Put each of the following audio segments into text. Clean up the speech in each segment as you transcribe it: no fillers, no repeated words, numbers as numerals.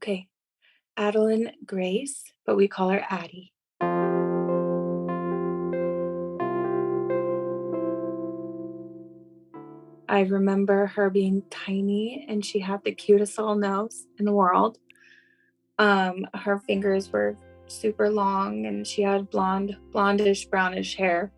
Okay. Adalyn Grace, but we call her Addie. I remember her being tiny and she had the cutest little nose in the world. Her fingers were super long and she had blondish, brownish hair.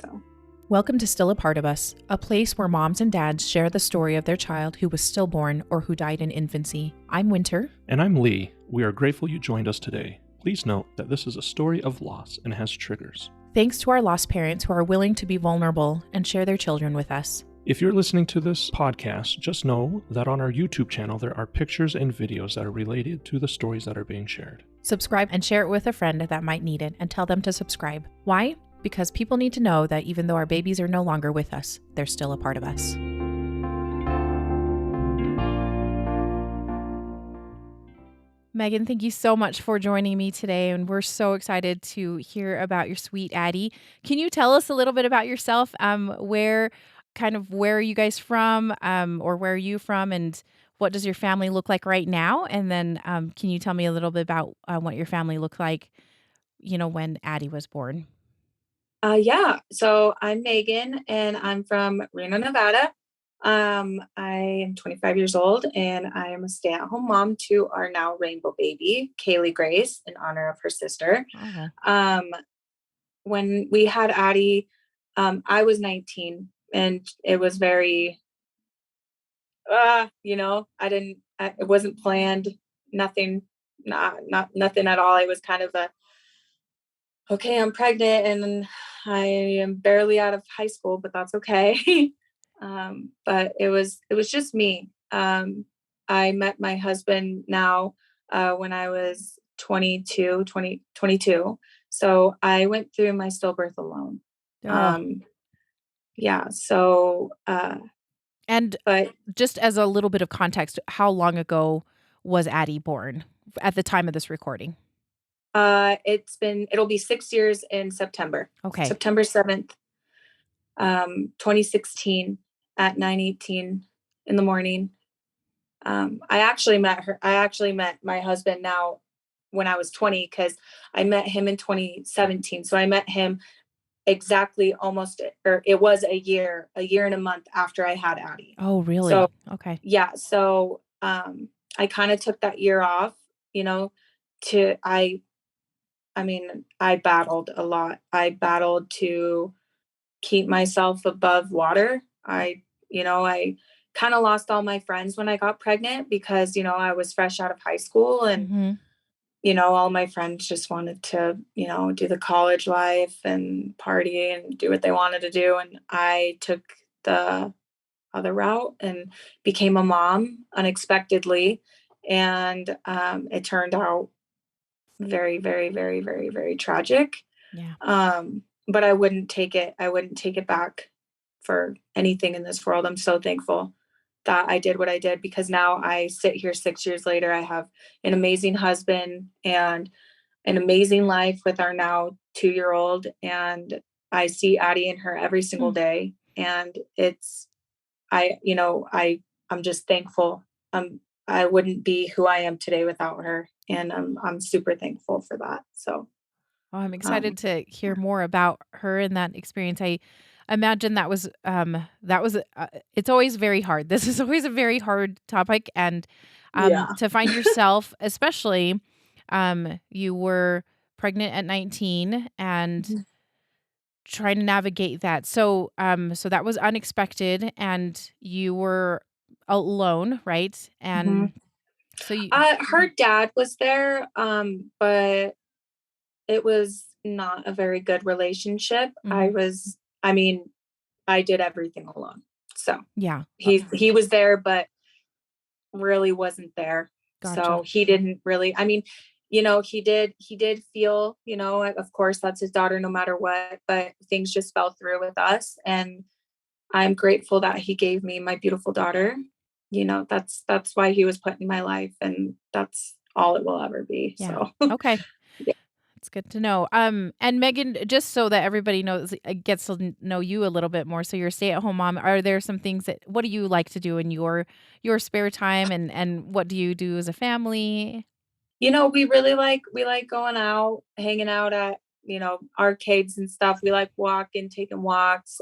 So, Welcome to Still a Part of Us, a place where moms and dads share the story of their child who was stillborn or who died in infancy. I'm Winter. And I'm Lee. We are grateful you joined us today. Please note that this is a story of loss and has triggers. Thanks to our lost parents who are willing to be vulnerable and share their children with us. If you're listening to this podcast, just know that on our YouTube channel there are pictures and videos that are related to the stories that are being shared. Subscribe and share it with a friend that might need it and tell them to subscribe. Why? Because people need to know that even though our babies are no longer with us, they're still a part of us. Megan, thank you so much for joining me today, and we're so excited to hear about your sweet Addie. Can you tell us a little bit about yourself? Where are you guys from, or where are you from, and what does your family look like right now? And then can you tell me a little bit about what your family looked like, when Addie was born? yeah. So I'm Megan and I'm from Reno, Nevada. I am 25 years old and I am a stay-at-home mom to our now rainbow baby, Kaylee Grace, in honor of her sister. Oh, Um, when we had Addie, I was 19 and it was very, it wasn't planned, nothing, not nothing at all. It was kind of okay, I'm pregnant and I am barely out of high school, but that's okay. But it was just me. I met my husband now when I was 22. So I went through my stillbirth alone. oh. Um, yeah. So, And but just as a little bit of context, how long ago was Addie born at the time of this recording? it'll be 6 years in September, Okay. September 7th, 2016 at 9:18 in the morning. I actually met my husband now when I was 20 because I met him in 2017. So I met him exactly almost, or it was a year and a month after I had Addie. Oh, So really? Okay. yeah, so I kind of took that year off, you know, to I mean, I battled a lot. I battled to keep myself above water. I kind of lost all my friends when I got pregnant because, I was fresh out of high school and, Mm-hmm. all my friends just wanted to, do the college life and party and do what they wanted to do. And I took the other route and became a mom unexpectedly. And it turned out very, very, very, very, very tragic. Yeah. But I wouldn't take it back for anything in this world. I'm so thankful that I did what I did because now I sit here 6 years later. I have an amazing husband and an amazing life with our now 2-year-old. And I see Addie and her every single Hmm. day. And I'm just thankful. I wouldn't be who I am today without her. And I'm super thankful for that. So, Oh, I'm um, excited to hear more about her and that experience. I imagine it's always very hard. This is always a very hard topic, and yeah. to find yourself, especially, you were pregnant at 19 and Mhm. trying to navigate that. So that was unexpected, and you were alone, right? Mhm. And so you, Her dad was there, but it was not a very good relationship. mhm. I mean, I did everything alone. So Yeah, he was there, but really wasn't there. gotcha. So he didn't really, I mean, he did feel, of course that's his daughter no matter what, but things just fell through with us. And I'm grateful that he gave me my beautiful daughter. That's why he was put in my life and that's all it will ever be. Yeah. So Okay. yeah. It's good to know. And Megan, just so that everybody knows, gets to know you a little bit more. So you're a stay-at-home mom. Are there some things what do you like to do in your spare time, and what do you do as a family? We like going out, hanging out at, arcades and stuff. We like walking, taking walks.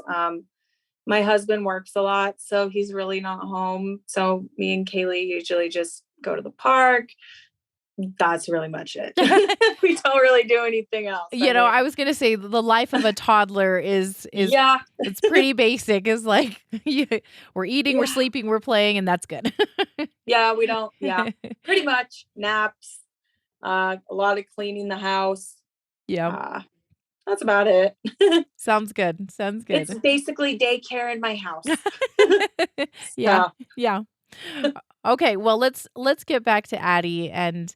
My husband works a lot, so he's really not home. So me and Kaylee usually just go to the park. That's really much it. We don't really do anything else. I was gonna say the life of a toddler is Yeah, it's pretty basic. It's like we're eating, we're yeah, sleeping, we're playing, and that's good. yeah. We don't. Yeah, pretty much naps. A lot of cleaning the house. Yeah. Uh, that's about it. Sounds good. Sounds It's good. basically daycare in my house. Yeah. So Yeah. Okay, well, let's get back to Addie and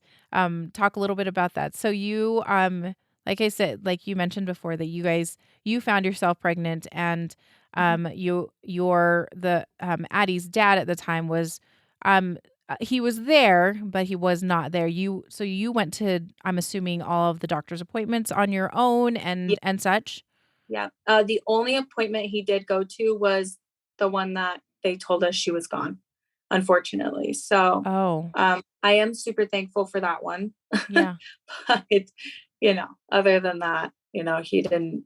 talk a little bit about that. So you like I said, like you mentioned before that you found yourself pregnant, and your the Addie's dad at the time was he was there, but he was not there. You went to, I'm assuming, all of the doctor's appointments on your own yeah, and such. yeah. The only appointment he did go to was the one that they told us she was gone, unfortunately. So Oh, I am super thankful for that one. yeah. But other than that, he didn't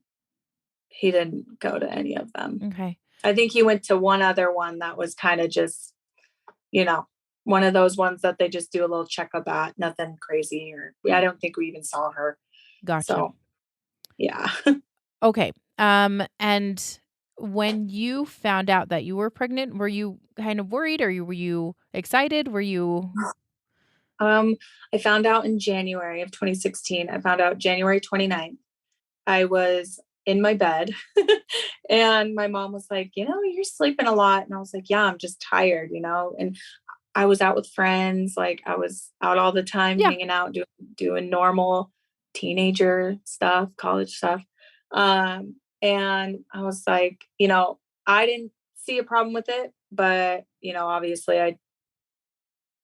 go to any of them. Okay. I think he went to one other one that was kind of just, you know, one of those ones that they just do a little checkup at, nothing crazy, or I don't think we even saw her. Gotcha. So yeah. Okay. And when you found out that you were pregnant, were you kind of worried, or were you excited? Were you Um, I found out in January of 2016. I found out January 29th. I was in my bed and my mom was like, you're sleeping a lot. And I was like, yeah, I'm just tired, and I was out with friends. Like I was out all the time, Yeah. hanging out, doing normal teenager stuff, college stuff. And I was like, I didn't see a problem with it, but, obviously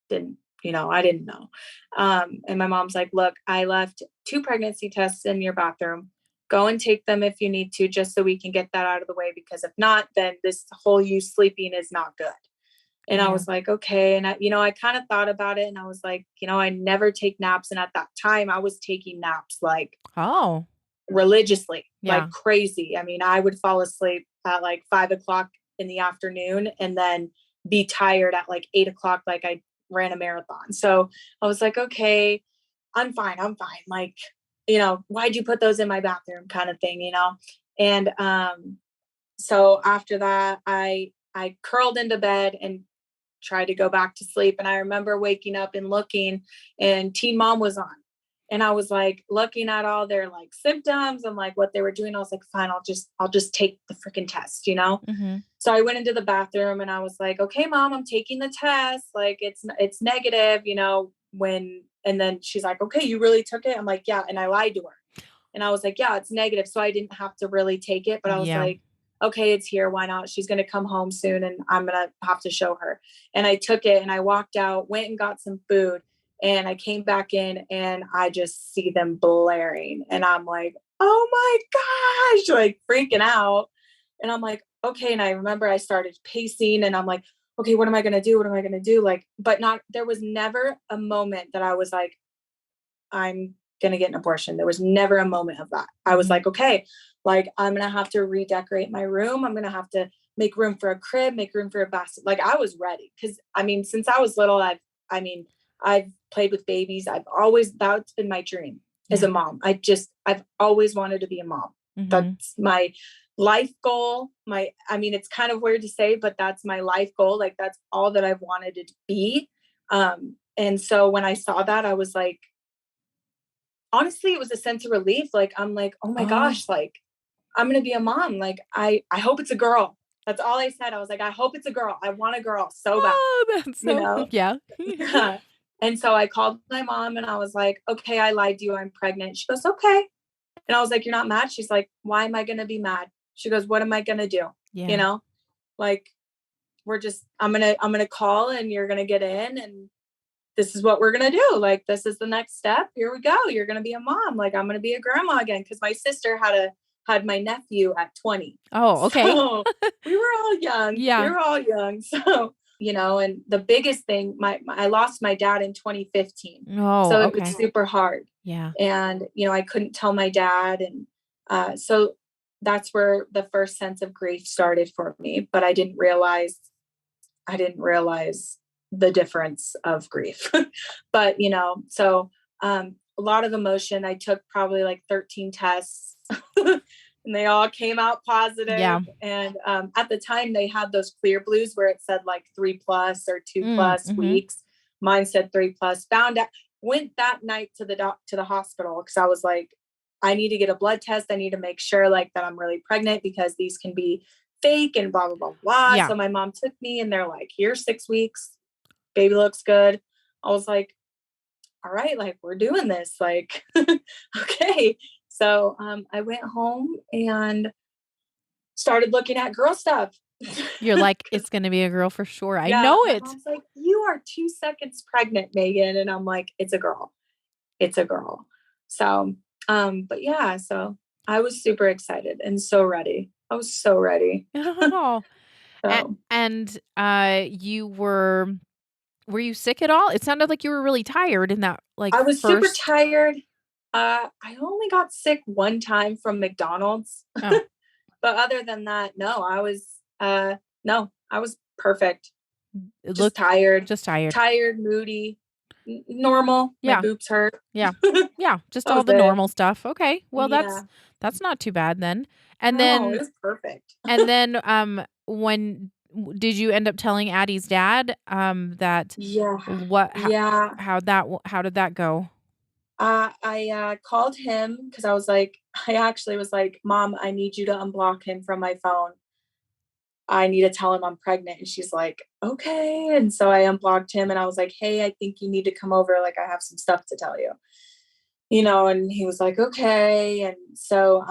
didn't, I didn't know. And my mom's like, look, I left 2 pregnancy tests in your bathroom. Go and take them if you need to, just so we can get that out of the way. Because if not, then this whole you sleeping is not good. And I Yeah. was like, okay. And I kind of thought about it, and I was like, I never take naps. And at that time I was taking naps like Oh, religiously, like yeah. crazy. I mean, I would fall asleep at like 5 o'clock in the afternoon and then be tired at like 8 o'clock, like I ran a marathon. So I was like, okay, I'm fine. I'm fine. Like, why'd you put those in my bathroom kind of thing. And so after that, I curled into bed and tried to go back to sleep. And I remember waking up and looking, and Teen Mom was on. And I was like looking at all their like symptoms and like what they were doing. I was like, fine, I'll just take the freaking test. Mhm. So I went into the bathroom and I was like, okay, mom, I'm taking the test. Like it's negative, and then she's like, okay, you really took it? I'm like, yeah. And I lied to her. And I was like, yeah, it's negative. So I didn't have to really take it, but I was Yeah. like, okay, it's here. Why not? She's going to come home soon and I'm going to have to show her. And I took it and I walked out, went and got some food. And I came back in and I just see them blaring. And I'm like, oh my gosh, like freaking out. And I'm like, okay. And I remember I started pacing and I'm like, okay, what am I going to do? What am I going to do? Like, but there was never a moment that I was like, I'm going to get an abortion. There was never a moment of that. I was Mhm. like, okay, like I'm going to have to redecorate my room. I'm going to have to make room for a crib, make room for a basket. Like I was ready. Cause I mean, since I was little, I've played with babies. That's been my dream as Yeah. a mom. I've always wanted to be a mom. Mhm. That's my life goal. It's kind of weird to say, but that's my life goal. Like that's all that I've wanted it to be. And so when I saw that, I was like, honestly, it was a sense of relief. Like, I'm like, oh my Oh. gosh, like, I'm going to be a mom. Like, I hope it's a girl. That's all I said. I was like, I hope it's a girl. I want a girl so bad, Oh, that's you so know? yeah. Yeah. And so I called my mom and I was like, okay, I lied to you. I'm pregnant. She goes, okay. And I was like, you're not mad? She's like, why am I going to be mad? She goes, what am I going to do? You Yeah. know, like, I'm going to call and you're going to get in. And this is what we're going to do. Like, this is the next step. Here we go. You're going to be a mom. Like, I'm going to be a grandma again. Cause my sister had my nephew at 20. Oh, okay. So we were all young. Yeah. We were all young. So, and the biggest thing, I lost my dad in 2015. Oh, so it okay. was super hard. Yeah. And, I couldn't tell my dad. And so that's where the first sense of grief started for me. But I didn't realize the difference of grief. But, so a lot of emotion. I took probably like 13 tests and they all came out positive. Yeah. And at the time they had those clear blues where it said like 3+ or 2+ weeks. Mine said 3+. Went that night to the hospital because I was like, I need to get a blood test. I need to make sure like that I'm really pregnant because these can be fake and blah, blah, blah, blah. Yeah. So my mom took me and they're like, here's 6 weeks. Baby looks good. I was like, all right, like we're doing this. Like, okay. So I went home and started looking at girl stuff. You're like, it's going to be a girl for sure. I Yeah, know my it. mom's like, you are 2 seconds pregnant, Megan. And I'm like, it's a girl. It's a girl. So, but yeah, so I was super excited and so ready. I was so ready. Oh. So And were you sick at all? It sounded like you were really tired in that like I was super first. tired. I only got sick one time from McDonald's. Oh. But other than that, no, I was perfect. It Just looked tired. just tired. Tired, moody, normal. Yeah. My boobs hurt. Yeah. Yeah, just That all was the it. normal stuff. Okay. Well, Yeah. that's not too bad then. And No, it then was perfect. when did you end up telling Addie's dad that Yeah. what Yeah. how did that go? I called him because I actually was like, Mom, I need you to unblock him from my phone. I need to tell him I'm pregnant. And she's like, okay. And so I unblocked him and I was like, hey, I think you need to come over. Like, I have some stuff to tell you, and he was like, okay. And so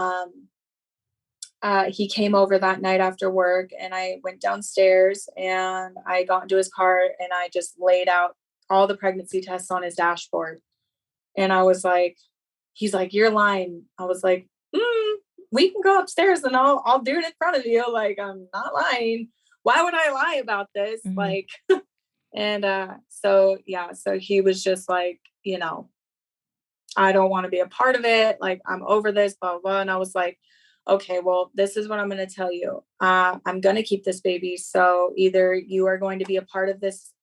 he came over that night after work and I went downstairs and I got into his car and I just laid out all the pregnancy tests on his dashboard. And I was like, he's like, you're lying. I was like, we can go upstairs and I'll do it in front of you. Like, I'm not lying. Why would I lie about this? Mhm. Like, and so he was just like, I don't want to be a part of it. Like, I'm over this, blah, blah, blah. And I was like, okay, well, this is what I'm going to tell you. I'm going to keep this baby. So either you are going to be a part of this,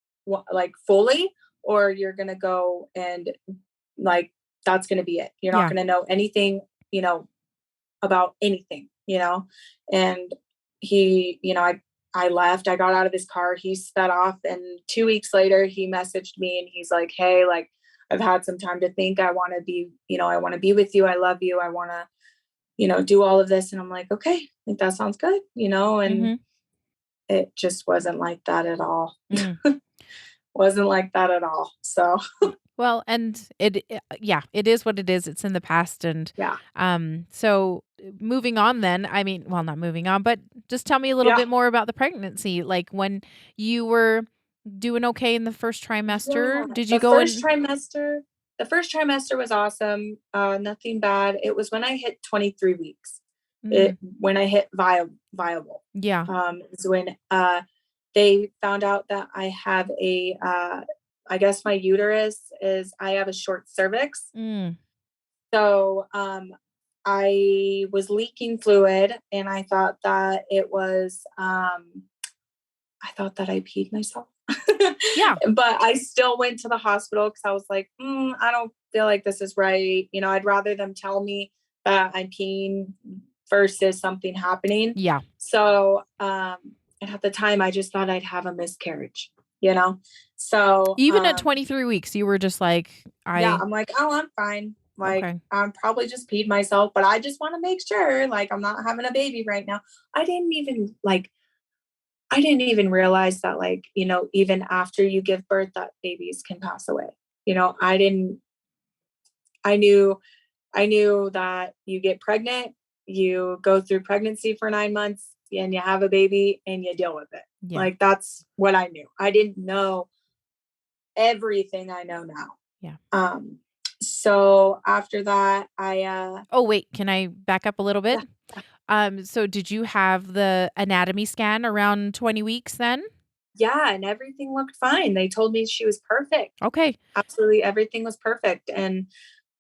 like fully, or you're going to go and like, that's going to be it. You're not going to know anything, about anything, and he, I left, I got out of his car, he sped off. And 2 weeks later, he messaged me and he's like, hey, like, I've had some time to think. I want to be, I want to be with you. I love you. I want to, do all of this. And I'm like, okay, I think that sounds good, and it just wasn't like that at all. Wasn't like that at all. So well, and it is what it is. It's in the past. And yeah. So moving on then, I mean, well, not moving on, but just tell me a little bit more about the pregnancy. Like when you were doing okay in the first trimester, did you go in? The first trimester was awesome. Nothing bad. It was when I hit 23 weeks. When I hit viable. Yeah. Is when they found out that I have I guess my uterus I have a short cervix. So I was leaking fluid and I thought that it was I thought that I peed myself. Yeah. But I still went to the hospital because I was like, I don't feel like this is right. I'd rather them tell me that I'm peeing versus something happening. Yeah. So, and at the time I just thought I'd have a miscarriage, So even at 23 weeks, you were just like, I'm like, oh, I'm fine. Like, okay. I'm probably just peed myself, but I just want to make sure, like, I'm not having a baby right now. I didn't even realize that, like, even after you give birth, that babies can pass away. I knew that you get pregnant, you go through pregnancy for 9 months and you have a baby and you deal with it. Yeah. Like, that's what I knew. I didn't know everything I know now. Yeah. So after that, I Oh, wait, can I back up a little bit? yeah, So did you have the anatomy scan around 20 weeks then? yeah, and everything looked fine. They told me she was perfect. Okay. Absolutely everything was perfect, and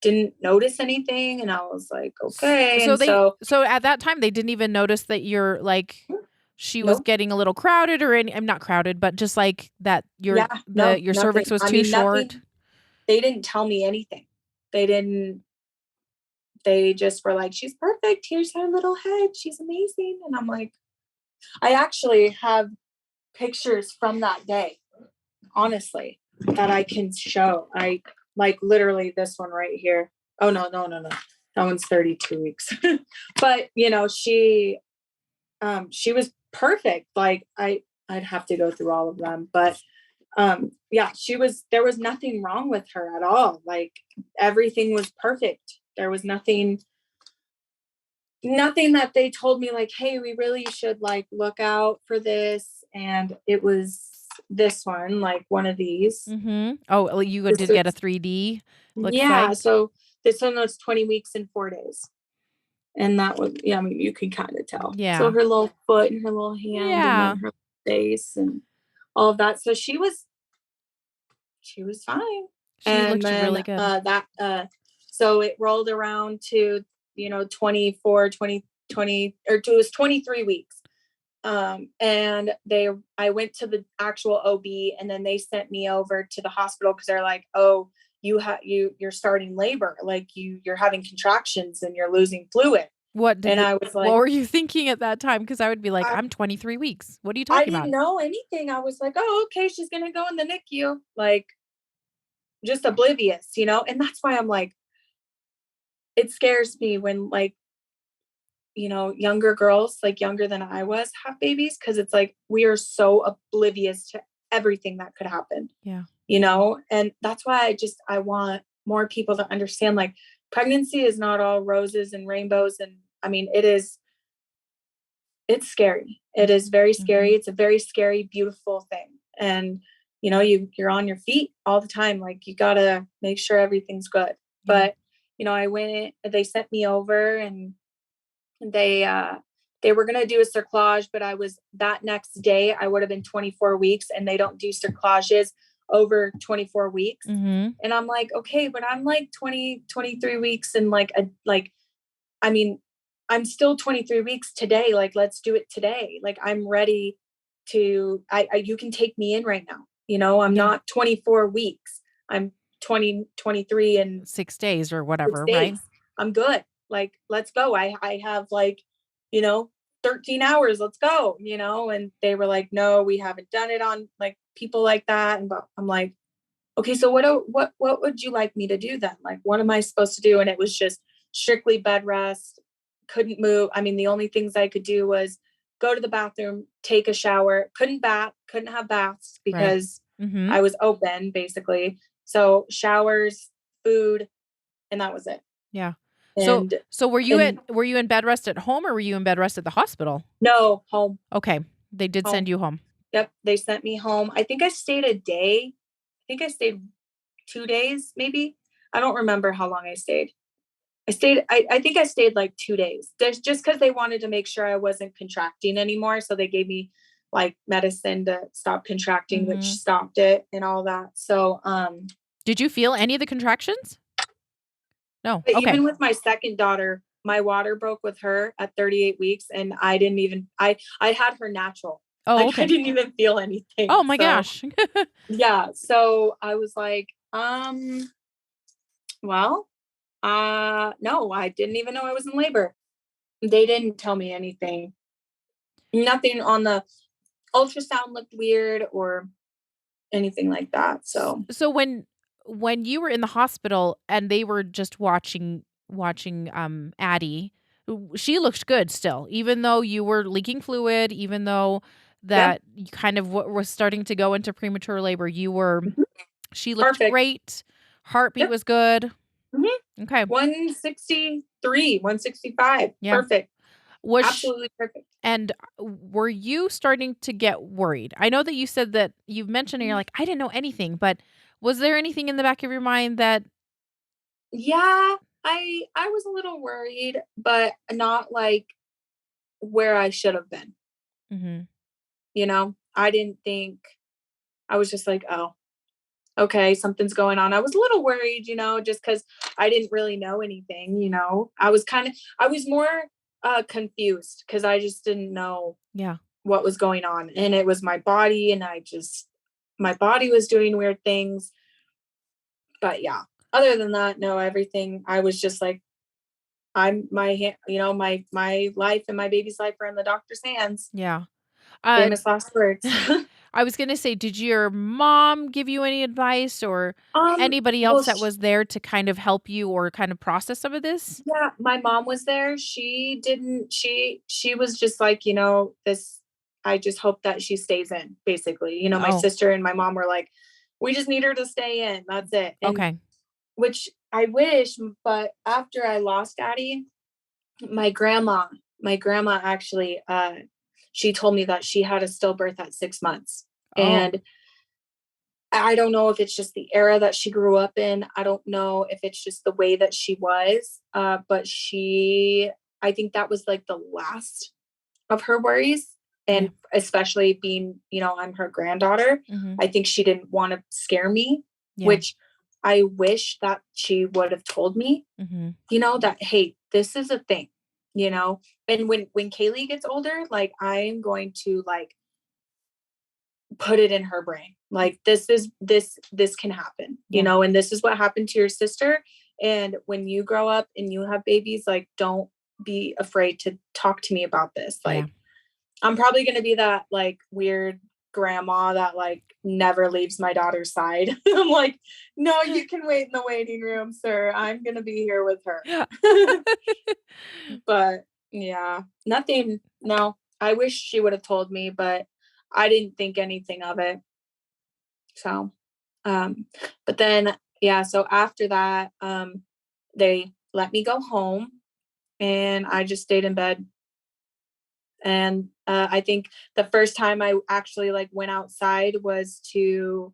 didn't notice anything, and I was like, okay. So And so so at that time they didn't even notice that you're like she was nope. getting a little crowded or any I'm not crowded, but just like that Yeah, no, your nothing. cervix was I too mean, short. nothing. They didn't tell me anything. They didn't. They just were like, she's perfect. Here's her little head. She's amazing. And I'm like, I actually have pictures from that day, honestly, that I can show. I like literally this one right here. Oh no, no, no, no. That one's 32 weeks. But she was perfect. Like I'd have to go through all of them. But yeah, there was nothing wrong with her at all. Like everything was perfect. There was nothing that they told me like, hey, we really should like look out for this. And it was this one, like one of these. Mhm. Oh, well, you This did get a was 3D, looks yeah, like. so this one was 20 weeks and 4 days. And that was, yeah, I mean, you can kind of tell. So Yeah. her little foot and her little hand and Yeah. then her face and all of that. So she was fine. She And looked really then good. so it rolled around to 24 20 20 or it was 23 weeks. And I went to the actual OB, and then they sent me over to the hospital because they're like, oh, you're starting labor, like you're having contractions and you're losing fluid. What did And the I was what like, were you thinking at that time? Because I would be like, I, I'm 23 weeks. What are you I talking didn't about? know anything. I was like, oh, okay, she's gonna go in the NICU, like just oblivious. And that's why I'm like, it scares me when like younger girls, like younger than I was, have babies, because it's like we are so oblivious to everything that could happen. Yeah. And that's why I want more people to understand, like, pregnancy is not all roses and rainbows. And I mean, it's scary. It is very scary. Mhm. It's a very scary, beautiful thing. And you're on your feet all the time. Like you gotta make sure everything's good. Yeah. But I went, they sent me over, and they they were going to do a cerclage, but that next day I would have been 24 weeks, and they don't do cerclages over 24 weeks. Mhm. And I'm like, okay, but I'm like 23 weeks, and I mean, I'm still 23 weeks today. Like, let's do it today. Like, I'm ready you can take me in right now. I'm Yeah. not 24 weeks. I'm 23 and 6 days or 6 whatever, right? days. I'm good. Like, let's go. I have like, you know, 13 hours. Let's go, and they were like, no, we haven't done it on like people like that. And I'm like, okay, so what would you like me to do then? Like, what am I supposed to do? And it was just strictly bed rest. Couldn't move. I mean, the only things I could do was go to the bathroom, take a shower. Couldn't have baths Right. because Mhm. I was open basically. So showers, food, and that was it. Yeah. So And so and were you in bed rest at home or were you in bed rest at the hospital? no, home, Okay. They did home. send you home. Yep, they sent me home. I think I stayed a day. I think I stayed 2 days, maybe. I don't remember how long I stayed. I think I stayed like 2 days. Just because they wanted to make sure I wasn't contracting anymore, so they gave me, like, medicine to stop contracting, which Mhm. stopped it and all that. So, Did you feel any of the contractions? No. but Okay. even with my second daughter, my water broke with her at 38 weeks, and I didn't even I had her natural. Oh, Like, I okay. didn't even feel anything. Oh my So, gosh. yeah, so I was like, well, no, I didn't even know I was in labor. They didn't tell me anything. Nothing on the ultrasound looked weird or anything like that. So, So when you were in the hospital and they were just watching Addie, she looked good still, even though you were leaking fluid, even though yeah, that you kind of was starting to go into premature labor. mhm, She looked perfect. great. Heartbeat Yep. was good. Mhm. Okay. 163, 165. Yeah. Perfect. Was sh Absolutely perfect. and were you starting to get worried? I know that you said that you've mentioned and you're like, I didn't know anything, but Was there anything in the back of your mind that Yeah, I was a little worried, but not like where I should have been, Mhm. you know? I didn't think I was just like, "Oh, okay, something's going on." I was a little worried, just because I didn't really know anything. I was more, confused because I just didn't know Yeah. what was going on, and it was my body, and my body was doing weird things, but yeah. Other than that, no, everything I was just like, my life and my baby's life are in the doctor's hands. Yeah. Uh, Famous last words. I was gonna say, did your mom give you any advice or anybody Well, else that was there to kind of help you or kind of process some of this? yeah, my mom was there. She didn't she was just like, this I just hope that she stays in, basically. My Oh, sister and my mom were like, we just need her to stay in. That's it. And okay. which I wish, but after I lost Daddy, my grandma, my grandma actually she told me that she had a stillbirth at 6 months. Oh, And I don't know if it's just the era that she grew up in. I don't know if it's just the way that she was. But I think that was like the last of her worries. yeah. And especially being, I'm her granddaughter, Mhm. I think she didn't want to scare me, Yeah. which I wish that she would have told me, Mhm. that, hey, this is a thing, you know? And when Kaylee gets older, like I'm going to like put it in her brain. Like this can happen, Yeah. and this is what happened to your sister. And when you grow up and you have babies, like don't be afraid to talk to me about this. Yeah. Like I'm probably gonna be that like weird grandma that like never leaves my daughter's side. I'm like, no, you can wait in the waiting room, sir. I'm gonna be here with her. But yeah, nothing. No, I wish she would have told me, but I didn't think anything of it. So, um, but then, yeah, so after that, they let me go home and I just stayed in bed. And I think the first time I actually like went outside was to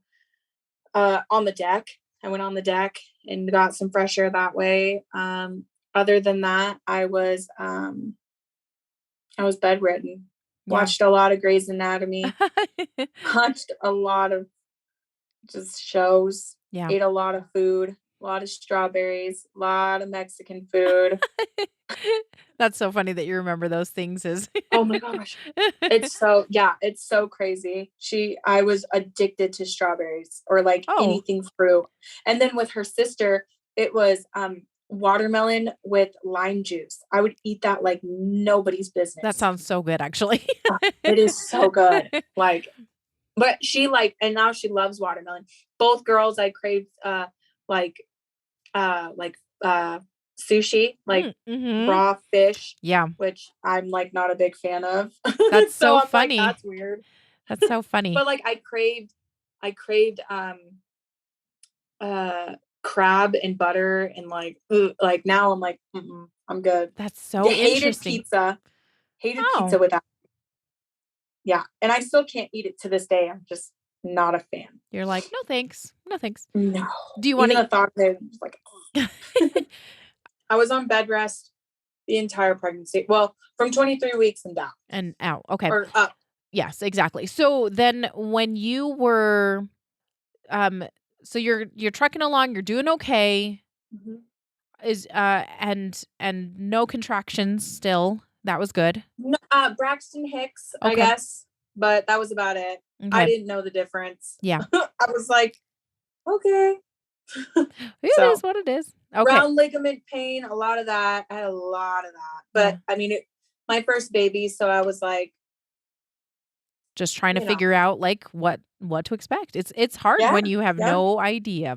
on the deck. I went on the deck and got some fresh air that way. Other than that, I was bedridden. Yeah. Watched a lot of Grey's Anatomy, watched a lot of just shows, Yeah. ate a lot of food, a lot of strawberries, a lot of Mexican food. That's so funny that you remember those things is Oh my gosh. It's so crazy. I was addicted to strawberries or like Oh, anything fruit. And then with her sister, it was watermelon with lime juice. I would eat that like nobody's that business. sounds so good actually. It is so good. Like, but she like, and now she loves watermelon. Both girls, I craved like like sushi, like Mm, mhm. raw fish, Yeah, which I'm like not a big fan of. that's So so I'm like, funny. that's weird. That's so funny. But like I craved crab and butter and like like now I'm like, I'm good. That's Yeah, so interesting. hated pizza Oh, without. Yeah, and I still can't eat it to this day. I'm just not a fan. you're like, "No, thanks. No, thanks." No, Do you even wanna the thought of it was like, I was on bed rest the entire pregnancy. Well, from 23 weeks and down and out, okay. or up. Yes, exactly. So then when you were, um so you're trucking along, you're doing okay, Mhm. is, and no contractions still, that was good. No, Braxton Hicks, I Okay, guess, but that was about it. I okay. didn't know the difference. Yeah. I was like, okay. It is So what it is. Okay. round ligament pain, a lot of that. I had a lot of that. But Yeah. I mean, my first baby, so I was like, Just trying to you know, figure out, like, what to expect. It's hard yeah, when you have yeah, no idea.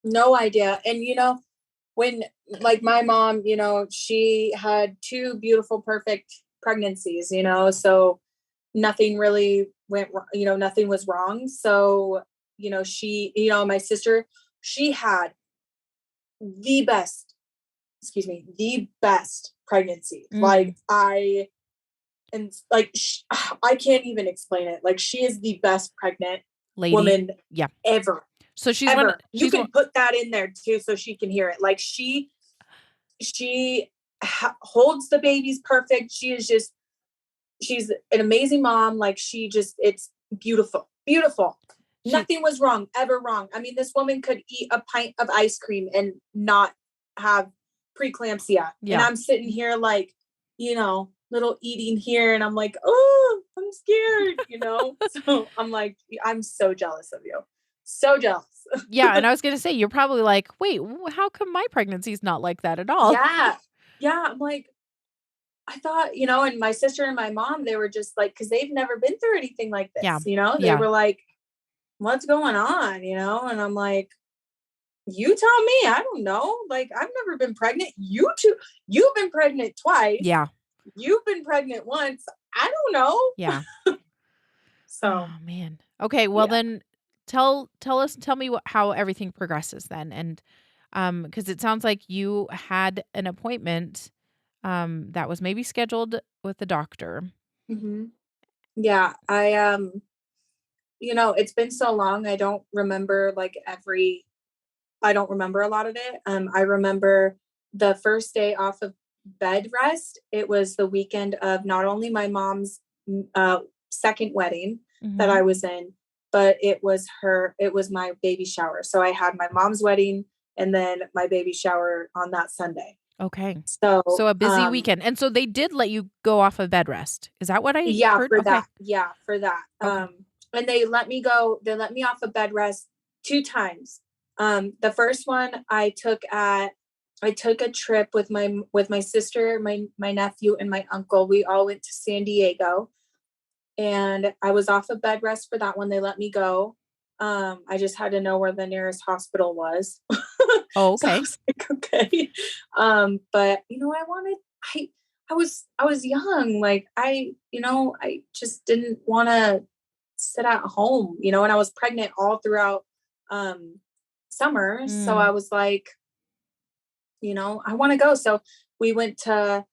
no idea. And when like my mom, she had two beautiful, perfect pregnancies, so nothing really nothing was wrong. So, my sister, she had the best, excuse me, the best pregnancy. Mm, Like and like, I can't even explain it. Like she is the best pregnant lady. woman Yeah. ever. So she's one. Ever. You can put that in there too, so she can hear it. Like she holds the babies perfect. She's an amazing mom. Like it's beautiful, beautiful. Nothing was wrong, ever wrong. I mean, this woman could eat a pint of ice cream and not have preeclampsia. Yeah. And I'm sitting here like, little eating here. And I'm like, oh, I'm scared, So I'm like, I'm so jealous of you. So jealous. Yeah. And I was going to say, you're probably like, wait, how come my pregnancy is not like that at all? Yeah. Yeah. I'm like, I thought, and my sister and my mom, they were just like, cause they've never been through anything like this, they were like, what's going on, And I'm like, you tell me, I don't know. Like, I've never been pregnant. You've been pregnant twice. Yeah. You've been pregnant once. I don't know. Yeah. So, oh man. Okay. Well then tell me how everything progresses then. And, cause it sounds like you had an appointment, that was maybe scheduled with the doctor. mm-hmm. Yeah. It's been so long. I don't remember I don't remember a lot of it. I remember the first day off of bed rest. It was the weekend of not only my mom's second wedding that I was in, but it was my baby shower. So I had my mom's wedding and then my baby shower on that Sunday. Okay. So a busy weekend. And so they did let you go off of bed rest. Is that what I heard? For that. Yeah, for that. Okay. And they let me off of bed rest 2 times. The first one I took a trip with my sister, my nephew and my uncle. We all went to San Diego and I was off of bed rest for that one. They let me go. I just had to know where the nearest hospital was. Oh, okay. So I was like, okay. But I was young. Like I just didn't want to sit at home, and I was pregnant all throughout, summer. So I was like, I want to go. So we went to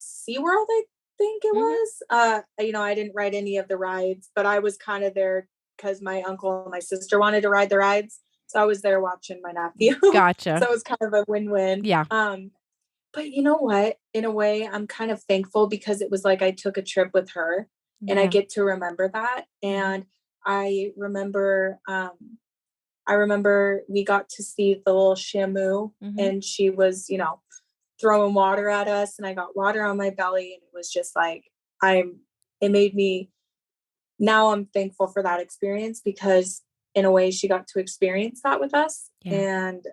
SeaWorld, I think it was. I didn't ride any of the rides, but I was kind of there because my uncle and my sister wanted to ride the rides. So I was there watching my nephew. Gotcha. So it was kind of a win-win. Yeah. But you know what? In a way, I'm kind of thankful because it was like I took a trip with her and I get to remember that. And I remember we got to see the little Shamu and she was, throwing water at us and I got water on my belly and it was just like, now I'm thankful for that experience because in a way she got to experience that with us and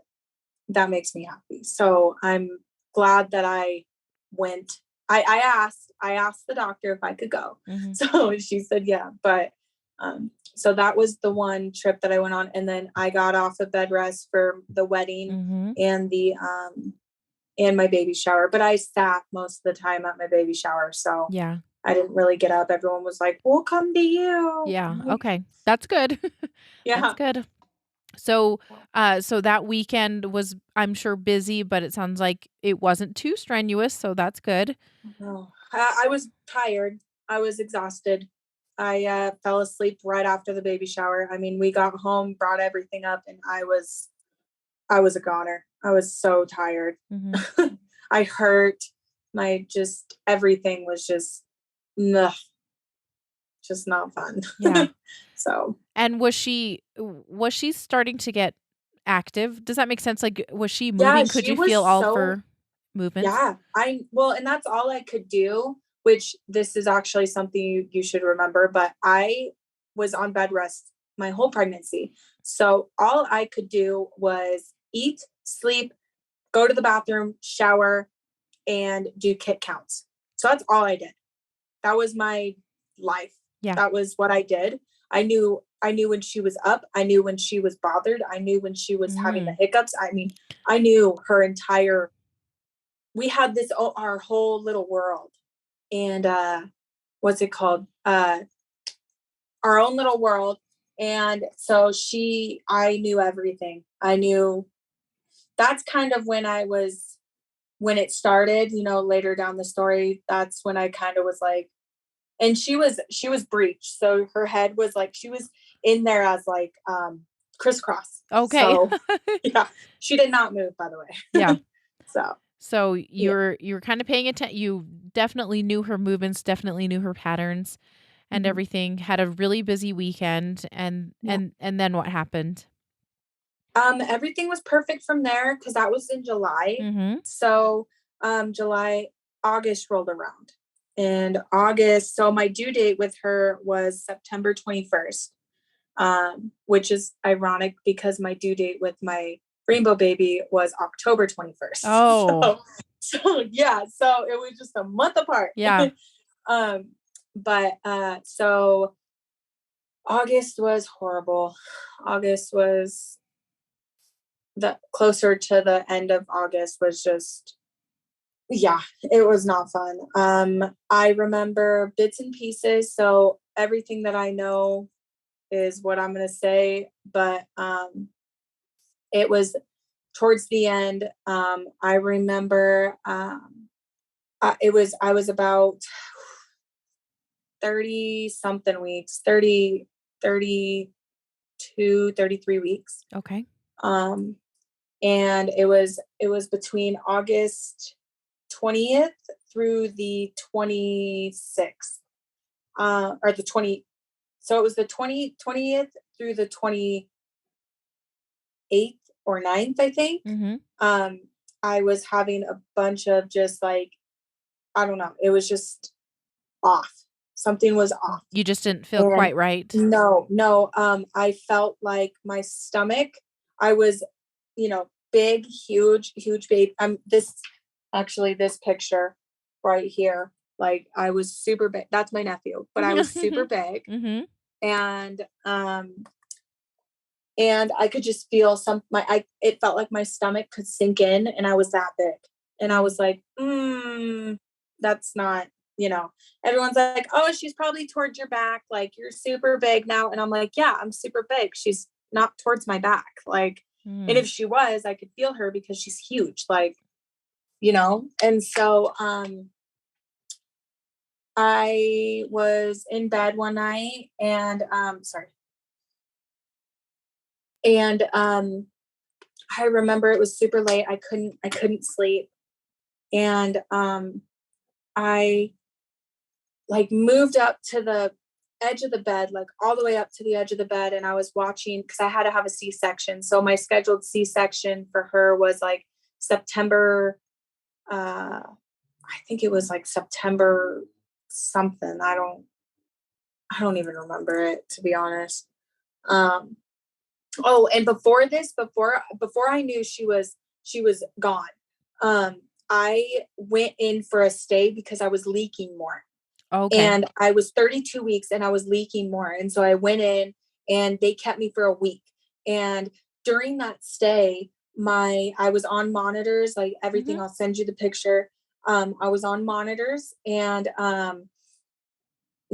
that makes me happy. So I'm glad that I went. I asked the doctor if I could go. So she said, yeah, but, so that was the one trip that I went on. And then I got off of bed rest for the wedding and and my baby shower, but I sat most of the time at my baby shower. So I didn't really get up. Everyone was like, we'll come to you. Yeah. Like, okay. That's good. That's good. So, so that weekend was, I'm sure, busy, but it sounds like it wasn't too strenuous. So that's good. No, I was tired. I was exhausted. I fell asleep right after the baby shower. I mean, we got home, brought everything up, and I was a goner. I was so tired. I hurt. Everything was just not fun. Yeah. So. And was she starting to get active? Does that make sense? Like, was she moving? Yeah, Could you feel all of her movements? Yeah, and that's all I could do, which this is actually something you should remember, but I was on bed rest my whole pregnancy. So all I could do was eat, sleep, go to the bathroom, shower, and do kick counts. So that's all I did. That was my life. Yeah. That was what I did. I knew when she was up. I knew when she was bothered. I knew when she was having the hiccups. I mean, I knew her entire, we had our whole little world and, what's it called? Our own little world. And so I knew everything. I knew that's kind of when it started, later down the story, that's when I kind of was like, and she was breached. So her head was like, she was in there as like, crisscross. Okay. So yeah, she did not move, by the way. Yeah. So So yeah. you're kind of paying attention. You definitely knew her movements, definitely knew her patterns and Mhm. everything. Had a really busy weekend, and Yeah. and then what happened? Everything was perfect from there because that was in July. Mhm. So July, August rolled around. And August, so my due date with her was September 21st, which is ironic because my due date with my rainbow baby was October 21st. Oh, So yeah, so it was just a month apart. yeah. um, so August was horrible. August was the closer to the end of August was just, yeah, it was not fun. I remember bits and pieces, so everything that I know is what I'm gonna say, but it was towards the end. I remember I was about 30 something weeks, 33 weeks. Okay. Um, and it was between August 20th through the 26th, or the 20. So it was the 20th through the 28th or 9th, I think. Mhm. Um, I was having a bunch of just like, I don't know, it was just off. Something was off. You just didn't feel And quite right. no, I felt like my stomach, I was, big, huge baby. This picture right here, like I was super big. That's my nephew, but I was super big. Mhm. And I could just feel it felt like my stomach could sink in and I was that big. And I Mm. was like, that's not, everyone's like, oh, she's probably towards your back. Like you're super big now. And I'm like, yeah, I'm super big. She's not towards my back. Like, and Mm. if she was, I could feel her because she's huge. Like, and so, I was in bed one night and, sorry. And, I remember it was super late. I couldn't sleep. And I like moved up to the edge of the bed, like all the way up to the edge of the bed. And I was watching because I had to have a C-section. So my scheduled C-section for her was like September, I think it was like September something. I don't even remember it, to be honest. Um, Oh, and before I knew she was gone, I went in for a stay because I was leaking more. Okay. And I was 32 weeks and I was leaking more. And so I went in and they kept me for a week. And during that stay, I was on monitors, like everything. Mhm. I'll send you the picture. I was on monitors and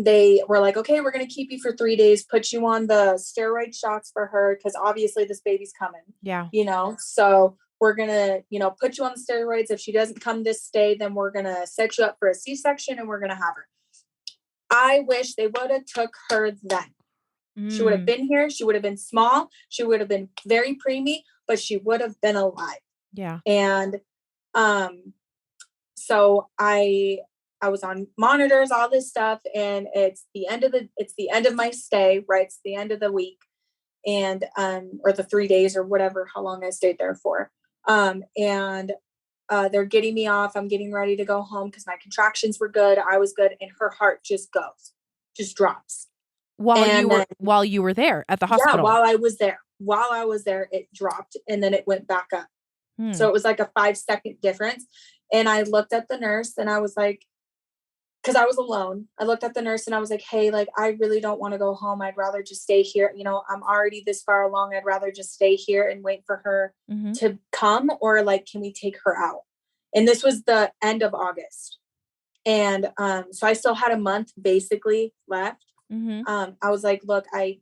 they were like, okay, we're going to keep you for 3 days, put you on the steroid shots for her because obviously this baby's coming, Yeah. so we're going to, put you on the steroids. If she doesn't come this day, then we're going to set you up for a C-section and we're going to have her. I wish they would have took her then. She would have Mm. been here. She would have been small. She would have been very preemie, but she would have been alive. Yeah. And so I was on monitors, all this stuff, and it's the end of my stay, right? It's the end of the week, and or the 3 days or whatever, how long I stayed there for. And they're getting me off. I'm getting ready to go home because my contractions were good. I was good, and her heart just drops. And then While you were there at the yeah, hospital. while I was there, it dropped and then it went back up. Hmm. So it was like a 5-second difference. And I looked at the nurse and I was like, because I was alone. I looked at the nurse and I was like, hey, like, I really don't want to go home. I'd rather just stay here. I'm already this far along. I'd rather just stay here and wait for her Mhm. to come, or like, can we take her out? And this was the end of August. And so I still had a month basically left. Mhm. I was like, look, I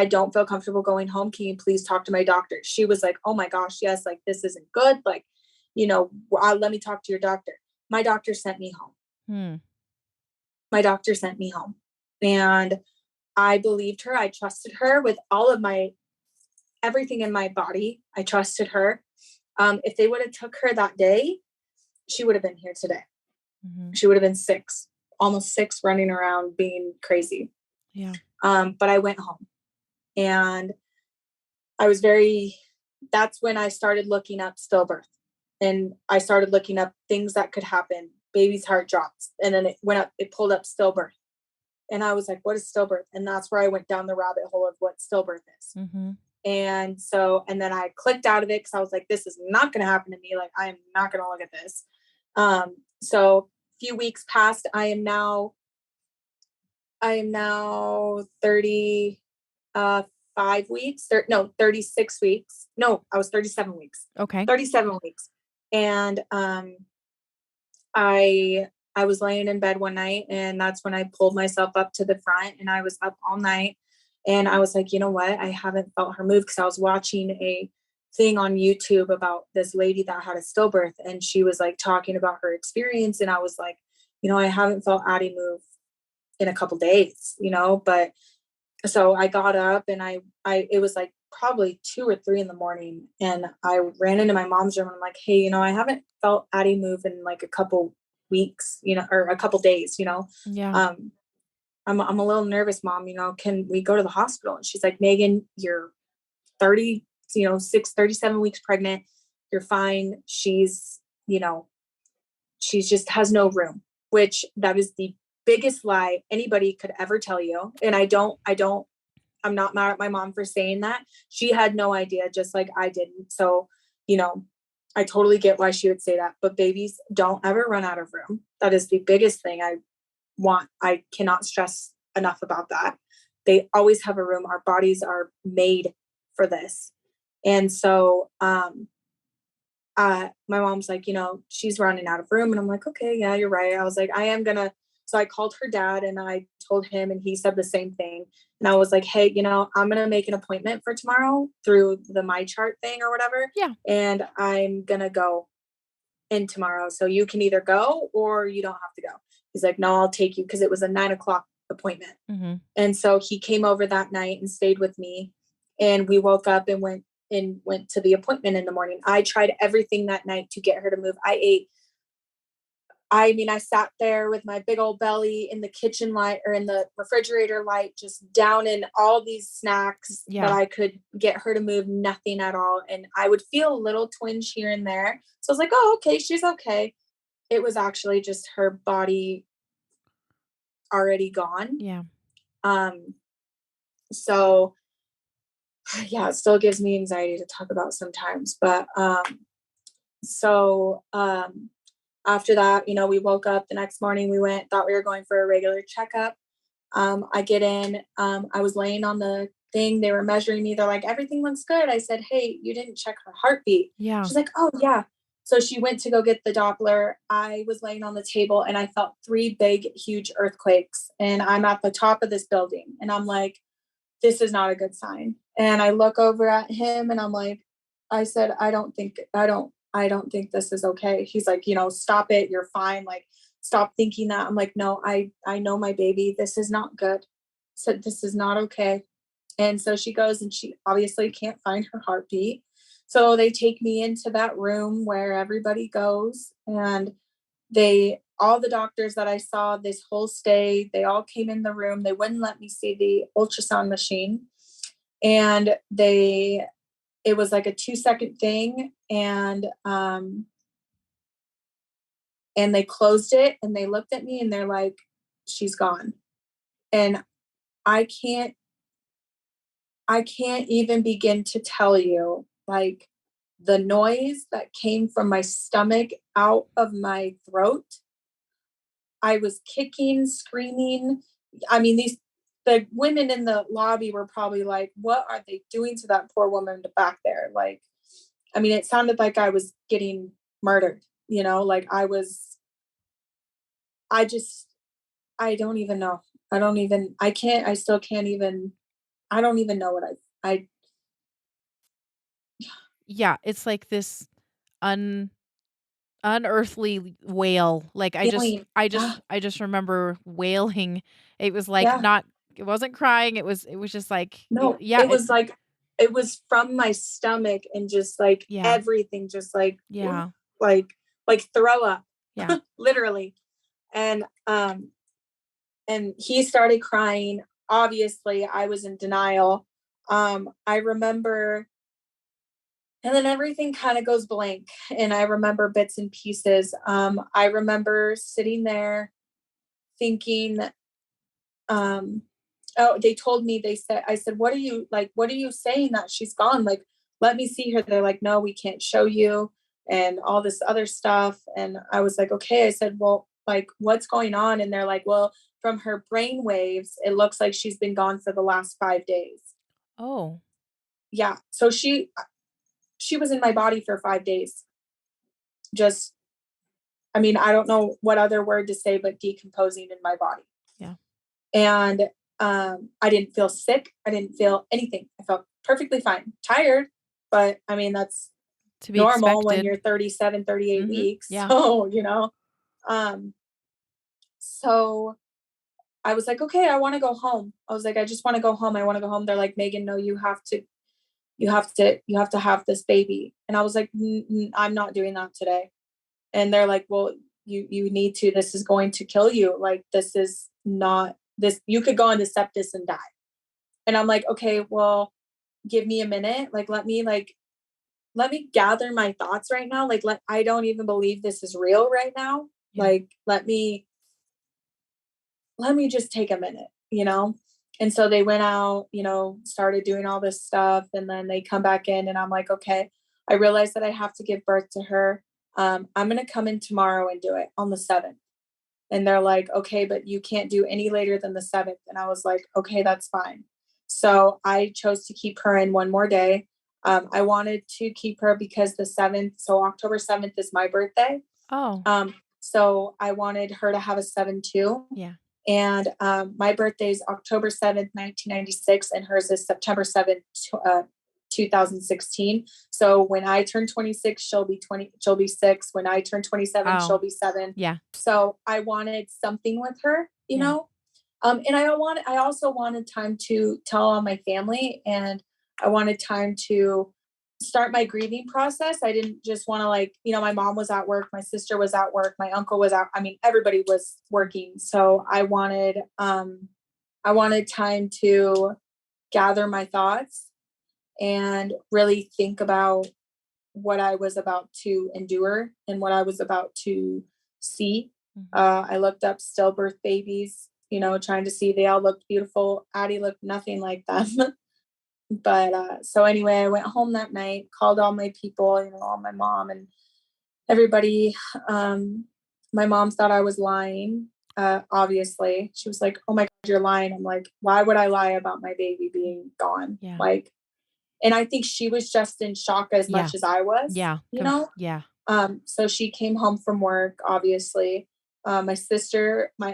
don't feel comfortable going home. Can you please talk to my doctor? She was like, oh my gosh, yes, like this isn't good. Like, let me talk to your doctor. My doctor sent me home. Hmm. My doctor sent me home. And I believed her. I trusted her with all of my everything in my body. I trusted her. If they would have took her that day, she would have been here today. She would have been 6, almost 6, running around being crazy. Yeah. But I went home, and that's when I started looking up stillbirth, and I started looking up things that could happen. Baby's heart drops, and then it pulled up stillbirth. And I was like, what is stillbirth? And that's where I went down the rabbit hole of what stillbirth is. And then I clicked out of it, because I was like, this is not going to happen to me. Like, I am not going to look at this. So a few weeks passed. I am now 35 weeks, 36 weeks. No, I was 37 weeks. Okay. 37 weeks. And I was laying in bed one night, and that's when I pulled myself up to the front, and I was up all night, and I was like, you know what? I haven't felt her move, because I was watching a thing on YouTube about this lady that had a stillbirth, and she was like talking about her experience. And I was like, I haven't felt Addie move in a couple days, but so I got up, and it was like probably 2 or 3 in the morning, and I ran into my mom's room, and I'm like, hey, I haven't felt Addie move in like a couple weeks, or a couple days, Yeah. I'm a little nervous, Mom, can we go to the hospital? And she's like, Megan, you're 37 weeks pregnant. You're fine. She's just has no room, which that is the biggest lie anybody could ever tell you. And I'm not mad at my mom for saying that. She had no idea, just like I didn't. So, I totally get why she would say that, but babies don't ever run out of room. That is the biggest thing I cannot stress enough about that. They always have a room. Our bodies are made for this. And so, my mom's like, she's running out of room. And I'm like, okay, yeah, you're right. I was like, so I called her dad, and I told him, and he said the same thing. And I was like, hey, I'm going to make an appointment for tomorrow through the My Chart thing or whatever. Yeah. And I'm going to go in tomorrow. So you can either go or you don't have to go. He's like, no, I'll take you, because it was a 9:00 appointment. And so he came over that night and stayed with me. And we woke up and went to the appointment in the morning. I tried everything that night to get her to move. I ate. I sat there with my big old belly in the kitchen light, or in the refrigerator light, just down in all these snacks that I could get her to move. Nothing at all. And I would feel a little twinge here and there. So I was like, oh, okay, she's okay. It was actually just her body already gone. Yeah. So yeah, it still gives me anxiety to talk about sometimes. But after that, we woke up the next morning. Thought we were going for a regular checkup. I get in. I was laying on the thing. They were measuring me. They're like, everything looks good. I said, hey, you didn't check her heartbeat. Yeah. She's like, oh, yeah. So she went to go get the Doppler. I was laying on the table, and I felt 3 big, huge earthquakes. And I'm at the top of this building. And I'm like, this is not a good sign. And I look over at him, and I'm like, I said, I don't think this is okay. He's like, stop it. You're fine. Like, stop thinking that. I'm like, no, I know my baby. This is not good. So this is not okay. And so she goes, and she obviously can't find her heartbeat. So they take me into that room where everybody goes, and all the doctors that I saw this whole stay, they all came in the room. They wouldn't let me see the ultrasound machine. And it was like a 2-second thing. And they closed it, and they looked at me, and they're like, she's gone. And I can't even begin to tell you, like, the noise that came from my stomach out of my throat. I was kicking, screaming. The women in the lobby were probably like, what are they doing to that poor woman back there? Like, it sounded like I was getting murdered, like I don't even know. I still can't even, I don't even know what Yeah. It's like this unearthly wail. Like feeling. I just remember wailing. It was like Yeah. not, it wasn't crying. It was just like, No, yeah. it was like it was from my stomach, and just like Yeah. everything just like, Yeah. like throw up, Yeah. literally. And he started crying. Obviously, I was in denial. I remember, and then everything kind of goes blank, and I remember bits and pieces. I remember sitting there thinking, um, oh, they told me, I said, what are you saying that she's gone? Like, let me see her. They're like, no, we can't show you, and all this other stuff. And I was like, okay. I said, well, like, what's going on? And they're like, well, from her brain waves, it looks like she's been gone for the last 5 days. Oh. Yeah. So she was in my body for 5 days. Just, I mean, I don't know what other word to say, but decomposing in my body. Yeah. And I didn't feel sick. I didn't feel anything. I felt perfectly fine. Tired, but I mean, that's To be normal when expected. you're 37, 38 weeks. Yeah. So, um, so I was like, okay, I want to go home. I was like, I just want to go home. I want to go home. They're like, Megan, no, you have to have this baby. And I was like, I'm not doing that today. And they're like, well, you need to. This is going to kill you. Like, this is not this. You could go into sepsis and die. And I'm like, okay, well, give me a minute. Let me gather my thoughts right now. I don't even believe this is real right now. Yeah. Like, let me just take a minute. And so they went out, started doing all this stuff, and then they come back in, and I'm like, okay, I realize that I have to give birth to her. I'm going to come in tomorrow and do it on the 7th. And they're like, okay, but you can't do any later than the 7th. And I was like, okay, that's fine. So I chose to keep her in one more day. I wanted to keep her because the 7th, so October 7th is my birthday. Oh. So I wanted her to have a 7 too. Yeah. And my birthday is October 7th, 1996, and hers is September 7th, 2016. So when I turn 26, she'll be 6. When I turn 27, she'll Oh. be 7. Yeah. So I wanted something with her, Yeah. and I also wanted time to tell all my family, and I wanted time to start my grieving process. I didn't just want to, my mom was at work, my sister was at work, my uncle was out. I mean, everybody was working. So I wanted time to gather my thoughts and really think about what I was about to endure and what I was about to see. I looked up stillbirth babies, trying to see, they all looked beautiful. Addie looked nothing like them. But so anyway, I went home that night, called all my people, all my mom and everybody. My mom thought I was lying. Obviously, she was like, "Oh my God, you're lying." I'm like, "Why would I lie about my baby being gone?" Yeah. And I think she was just in shock as Yeah. much as I was. Yeah. Yeah. So she came home from work, obviously. My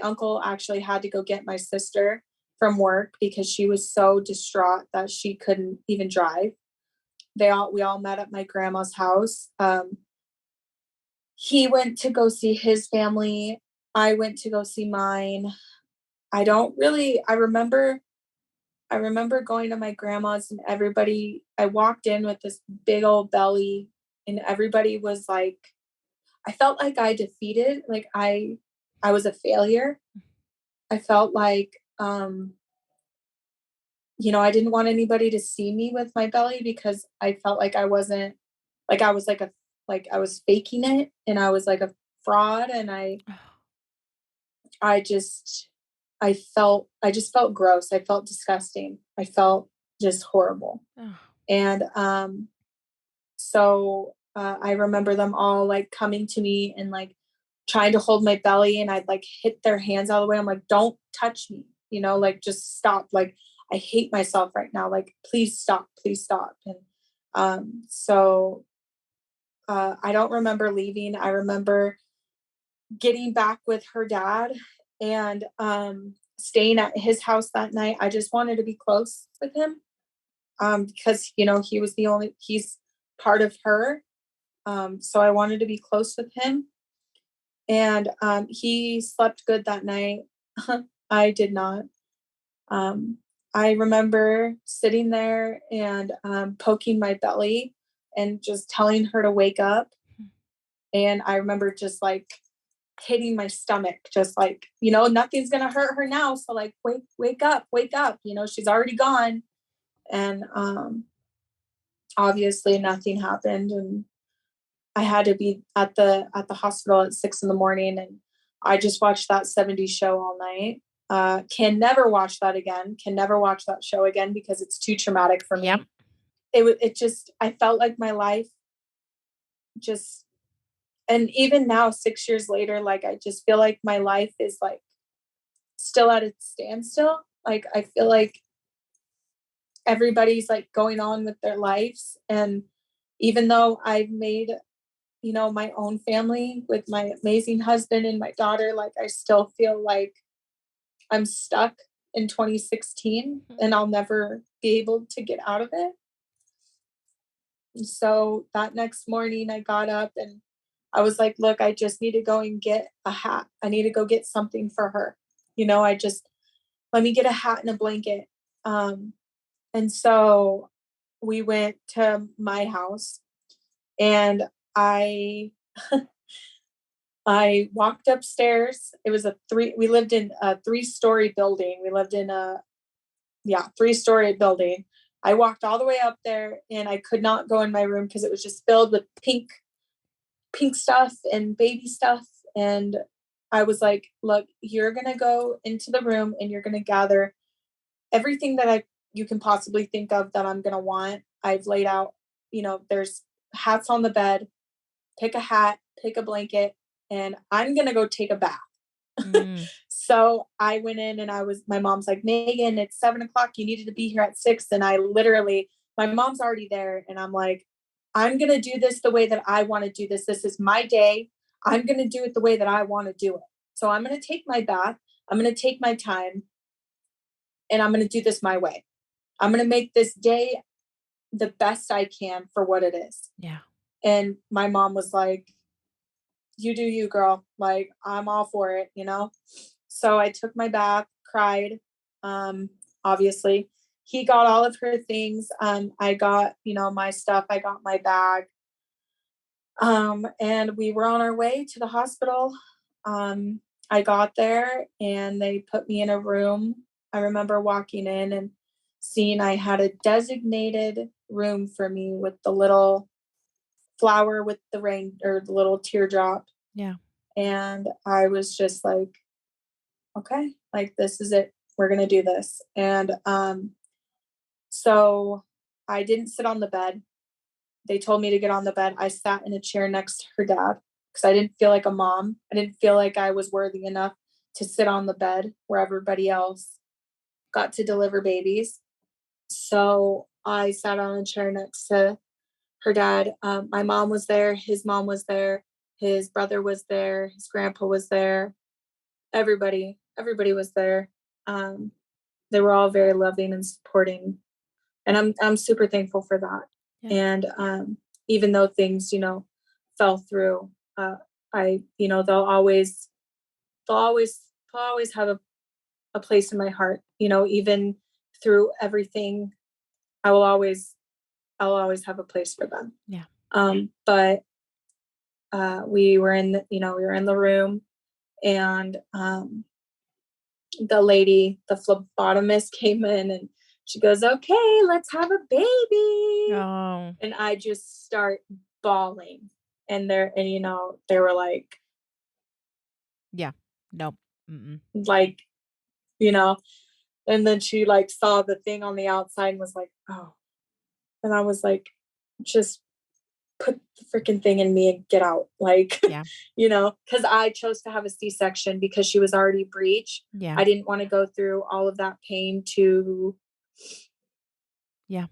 uncle actually had to go get my sister from work because she was so distraught that she couldn't even drive. We all met at my grandma's house. He went to go see his family. I went to go see mine. I remember going to my grandma's, and I walked in with this big old belly, and everybody was like, I felt like I defeated, like I was a failure. I felt like, I didn't want anybody to see me with my belly because I felt like I wasn't, like I was like I was faking it, and I was like a fraud. And I just, I just felt gross. I felt disgusting. I felt just horrible. Oh. And so I remember them all like coming to me and like trying to hold my belly, and I'd like hit their hands out of the way. I'm like, don't touch me, like just stop. Like, I hate myself right now. Like, please stop, please stop. And so I don't remember leaving. I remember getting back with her dad and staying at his house that night. I just wanted to be close with him because, he's part of her. So I wanted to be close with him. And he slept good that night. I did not. I remember sitting there and poking my belly and just telling her to wake up. And I remember just like hitting my stomach, just like, nothing's gonna hurt her now. So like, wake up, she's already gone. And obviously nothing happened. And I had to be at the hospital at 6 a.m. and I just watched that 70s show all night. Can never watch that again. Can never watch that show again because it's too traumatic for me. It just, I felt like my life just, and even now, 6 years later, like, I just feel like my life is like still at its standstill. Like, I feel like everybody's like going on with their lives. And even though I've made, my own family with my amazing husband and my daughter, like, I still feel like I'm stuck in 2016 and I'll never be able to get out of it. And so that next morning I got up and I was like, look, I just need to go and get a hat. I need to go get something for her. Let me get a hat and a blanket. And so we went to my house and I I walked upstairs. We lived in a 3-story building. We lived in a 3-story building. I walked all the way up there and I could not go in my room because it was just filled with pink stuff and baby stuff. And I was like, look, you're going to go into the room and you're going to gather everything that you can possibly think of that I'm going to want. I've laid out, there's hats on the bed, pick a hat, pick a blanket, and I'm going to go take a bath. So I went in and my mom's like, Megan, it's 7 o'clock. You needed to be here at 6. And my mom's already there. And I'm like, I'm going to do this the way that I want to do this. This is my day. I'm going to do it the way that I want to do it. So I'm going to take my bath. I'm going to take my time and I'm going to do this my way. I'm going to make this day the best I can for what it is. Yeah. And my mom was like, you do you, girl. Like, I'm all for it, So I took my bath, cried. Obviously he got all of her things. I got, my stuff. I got my bag. And we were on our way to the hospital. I got there and they put me in a room. I remember walking in and seeing I had a designated room for me with the little flower with the rain or the little teardrop. Yeah. And I was just like, okay, like, this is it. We're going to do this. And so I didn't sit on the bed. They told me to get on the bed. I sat in a chair next to her dad because I didn't feel like a mom. I didn't feel like I was worthy enough to sit on the bed where everybody else got to deliver babies. So I sat on a chair next to her dad. My mom was there. His mom was there. His brother was there. His grandpa was there. Everybody was there. They were all very loving and supporting. And I'm super thankful for that. Yeah. And even though things, fell through, they'll always have a place in my heart, even through everything. I'll always have a place for them. Yeah. But we were in the room and the lady, the phlebotomist came in and she goes, okay, let's have a baby. Oh. And I just start bawling. And they were like, yeah, nope. Mm-mm. Like, and then she like saw the thing on the outside and was like, oh. And I was like, just put the freaking thing in me and get out. Like, yeah. Because I chose to have a C-section because she was already breech. Yeah. I didn't want to go through all of that pain to. Yeah.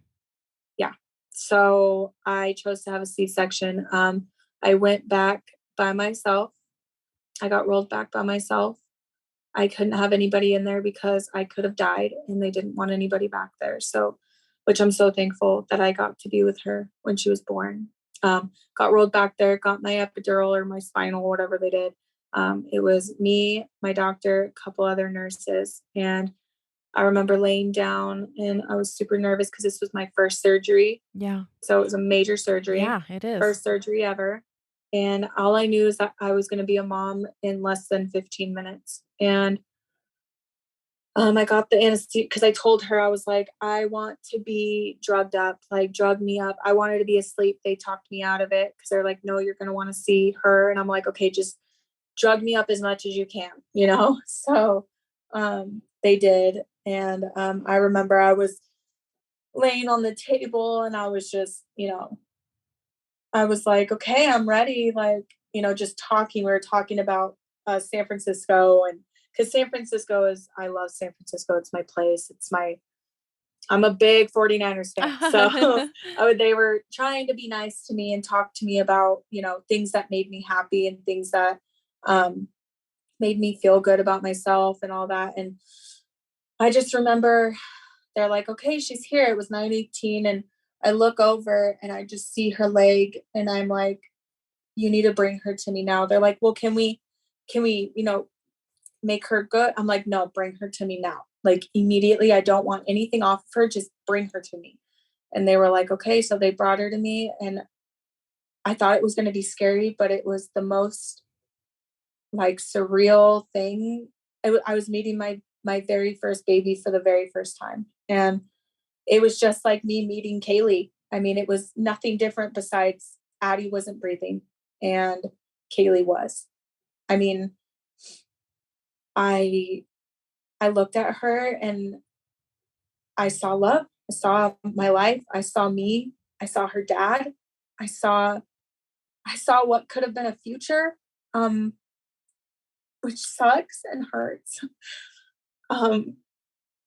Yeah. So I chose to have a C-section. I went back by myself. I got rolled back by myself. I couldn't have anybody in there because I could have died and they didn't want anybody back there. So, which I'm so thankful that I got to be with her when she was born. Got rolled back there, got my epidural or my spinal, whatever they did. It was me, my doctor, a couple other nurses. And I remember laying down and I was super nervous because this was my first surgery. Yeah. So it was a major surgery, Yeah, it is. first surgery ever. And all I knew is that I was going to be a mom in less than 15 minutes. And I got the anesthesia because I told her, I was like, I want to be drugged up, like drug me up. I wanted to be asleep. They talked me out of it because they're like, no, you're going to want to see her. And I'm like, okay, just drug me up as much as you can, you know? So they did. And I remember I was laying on the table and I was just, I was like, okay, I'm ready. Like, just talking. We were talking about San Francisco, and because San Francisco I love San Francisco. It's my place. I'm a big 49ers fan. So they were trying to be nice to me and talk to me about, things that made me happy and things that made me feel good about myself and all that. And I just remember they're like, okay, she's here. It was 9:18. And I look over and I just see her leg and I'm like, you need to bring her to me now. They're like, well, can we, make her good? I'm like, no, bring her to me now. Like immediately. I don't want anything off of her. Just bring her to me. And they were like, okay. So they brought her to me and I thought it was going to be scary, but it was the most like surreal thing. I was meeting my very first baby for the very first time. And it was just like me meeting Kaylee. I mean, it was nothing different besides Addie wasn't breathing and Kaylee was. I mean, I I looked at her and I saw love. I saw my life. I saw me. I saw her dad. I saw I saw what could have been a future, um, which sucks and hurts. Um,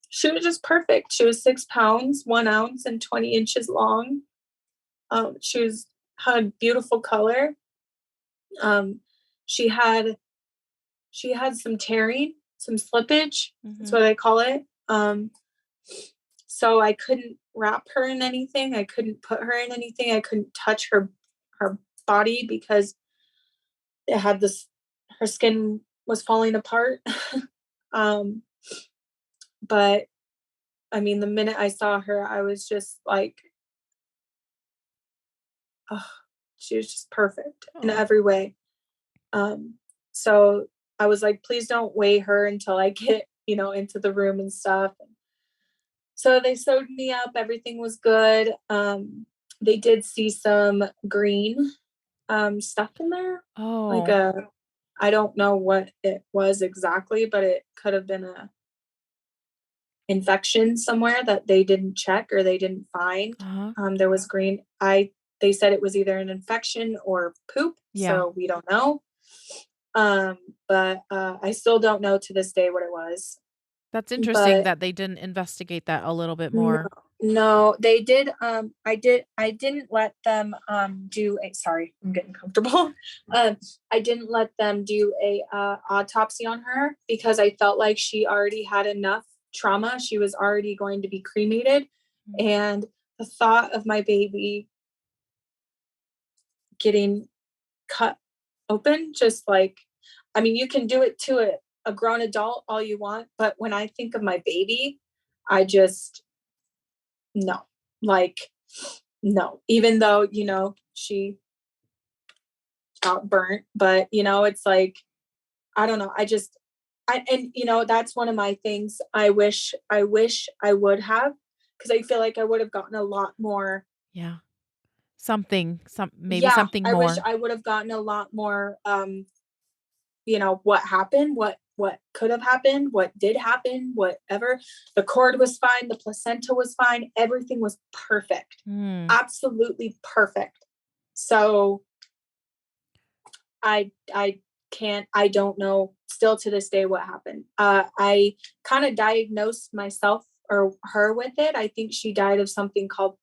she was just perfect. She was 6 pounds, 1 ounce, and 20 inches long. She had a beautiful color. Um, she had she had some tearing, some slippage. That's Mhm. what I call it. So I couldn't wrap her in anything. I couldn't put her in anything. I couldn't touch her body because it had this her skin was falling apart. um, but I mean, the minute I saw her, I was just like, oh, she was just perfect in Oh. every way. Um, so I was like, please don't weigh her until I get, into the room and stuff. So they sewed me up. Everything was good. They did see some green stuff in there. Like Oh. I don't know what it was exactly, but it could have been a infection somewhere that they didn't check or they didn't find. Uh-huh. There was green. They said it was either an infection or poop, Yeah. so we don't know. Um, but I still don't know to this day what it was. That's interesting But that they didn't investigate that a little bit no, more. no, they did. I didn't let them do a sorry, I'm getting comfortable. I didn't let them do a autopsy on her because I felt like she already had enough trauma. She was already going to be cremated. Mm. And the thought of my baby getting cut open, just like, I mean, you can do it to a grown adult all you want, but when I think of my baby, I just no, like, no, even though, she got burnt, but, it's like, I don't know. And, that's one of my things I wish I would have, because I feel like I would have gotten a lot more. Yeah. Maybe Yeah, something I wish more. I would have gotten a lot more, what happened, what could have happened, what did happen, whatever. The cord was fine, the placenta was fine, everything was perfect. Mm. Absolutely perfect. So I can't I don't know still to this day what happened. I kind of diagnosed myself or her with it. I think she died of something called